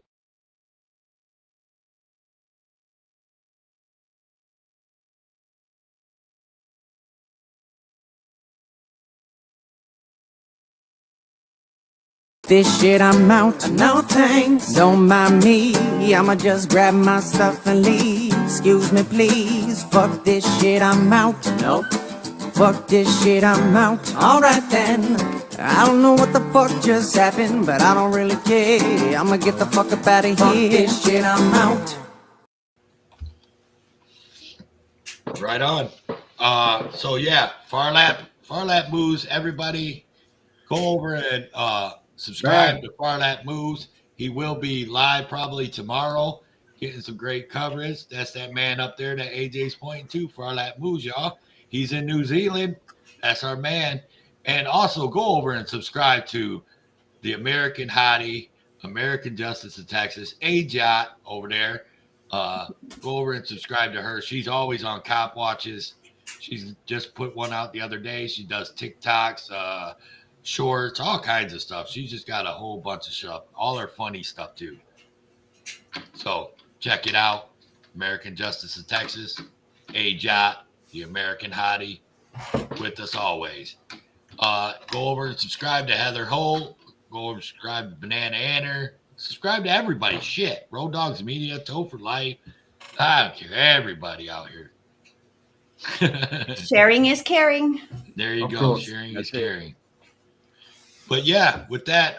This shit I'm out, no thanks, don't mind me, I'ma just grab my stuff and leave, excuse me please, fuck this shit I'm out, nope, fuck this shit I'm out, alright then, I don't know what the fuck just happened, but I don't really care, I'ma get the fuck up out of here, fuck this shit I'm out. Right on. So yeah, Farlap Moves, everybody go over and subscribe to Farlap Moves. He will be live probably tomorrow, getting some great coverage. That's that man up there that AJ's pointing to, Farlap Moves, y'all. He's in New Zealand. That's our man. And also go over and subscribe to the American Hottie, American Justice in Texas, AJot over there. Go over and subscribe to her. She's always on Cop Watches. She's just put one out the other day. She does TikToks, shorts, all kinds of stuff. She's just got a whole bunch of stuff, all her funny stuff too. So check it out. American Justice in Texas, AJot, the American Hottie, with us always. Go over and subscribe to Heather Holt. Go over and subscribe to Banana Anner. Subscribe to everybody. Shit. Road Dogs Media, Toe for Life. I don't care. Everybody out here. Sharing is caring. There you Of go. course. Sharing That's is it. caring. But yeah, with that,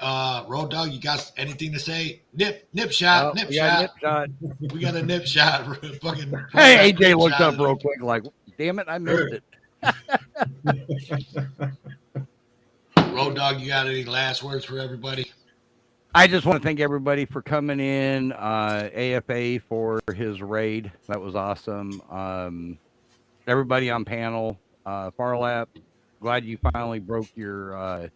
Road Dog, you got anything to say? Nip shot, nip We got a shot. nip shot. We got a nip shot. Fucking Hey, AJ nip looked shot up real quick, like, damn it, I missed it. Road Dog, you got any last words for everybody? I just want to thank everybody for coming in. AFA for his raid. That was awesome. Everybody on panel. Farlap, glad you finally broke your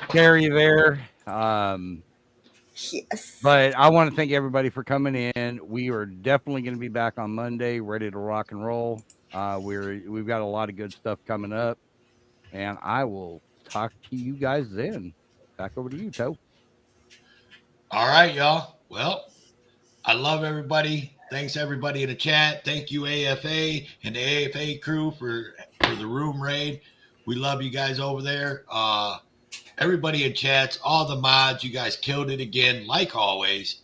carry there. Yes. But I want to thank everybody for coming in. We are definitely going to be back on Monday, ready to rock and roll. We've got a lot of good stuff coming up, and I will talk to you guys then. Back over to you, Toe. All right, y'all. Well, I love everybody. Thanks everybody in the chat. Thank you AFA and the AFA crew for the room raid. We love you guys over there. Everybody in chats, all the mods, you guys killed it again, like always.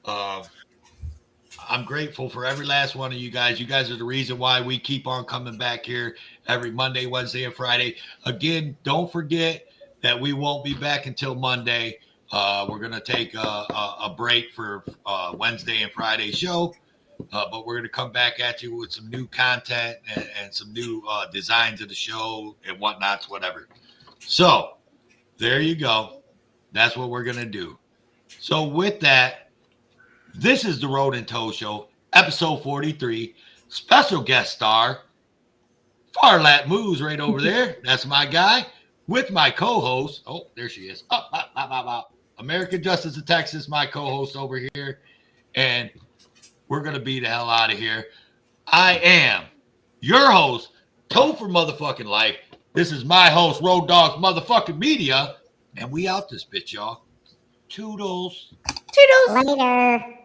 I'm grateful for every last one of you guys. You guys are the reason why we keep on coming back here every Monday, Wednesday, and Friday. Again, don't forget that we won't be back until Monday. We're going to take a break for Wednesday and Friday show. But we're going to come back at you with some new content and some new designs of the show and whatnots, whatever. So there you go. That's what we're going to do. So with that, this is the Road and Toe Show, episode 43. Special guest star, Farlap Moves right over there. That's my guy. With my co-host. Oh, there she is. American Justice of Texas, my co-host over here. And we're going to be the hell out of here. I am your host, Toe for Motherfucking Life. This is my host, Road Dogs Motherfucking Media. And we out this bitch, y'all. Toodles. Toodles. Later.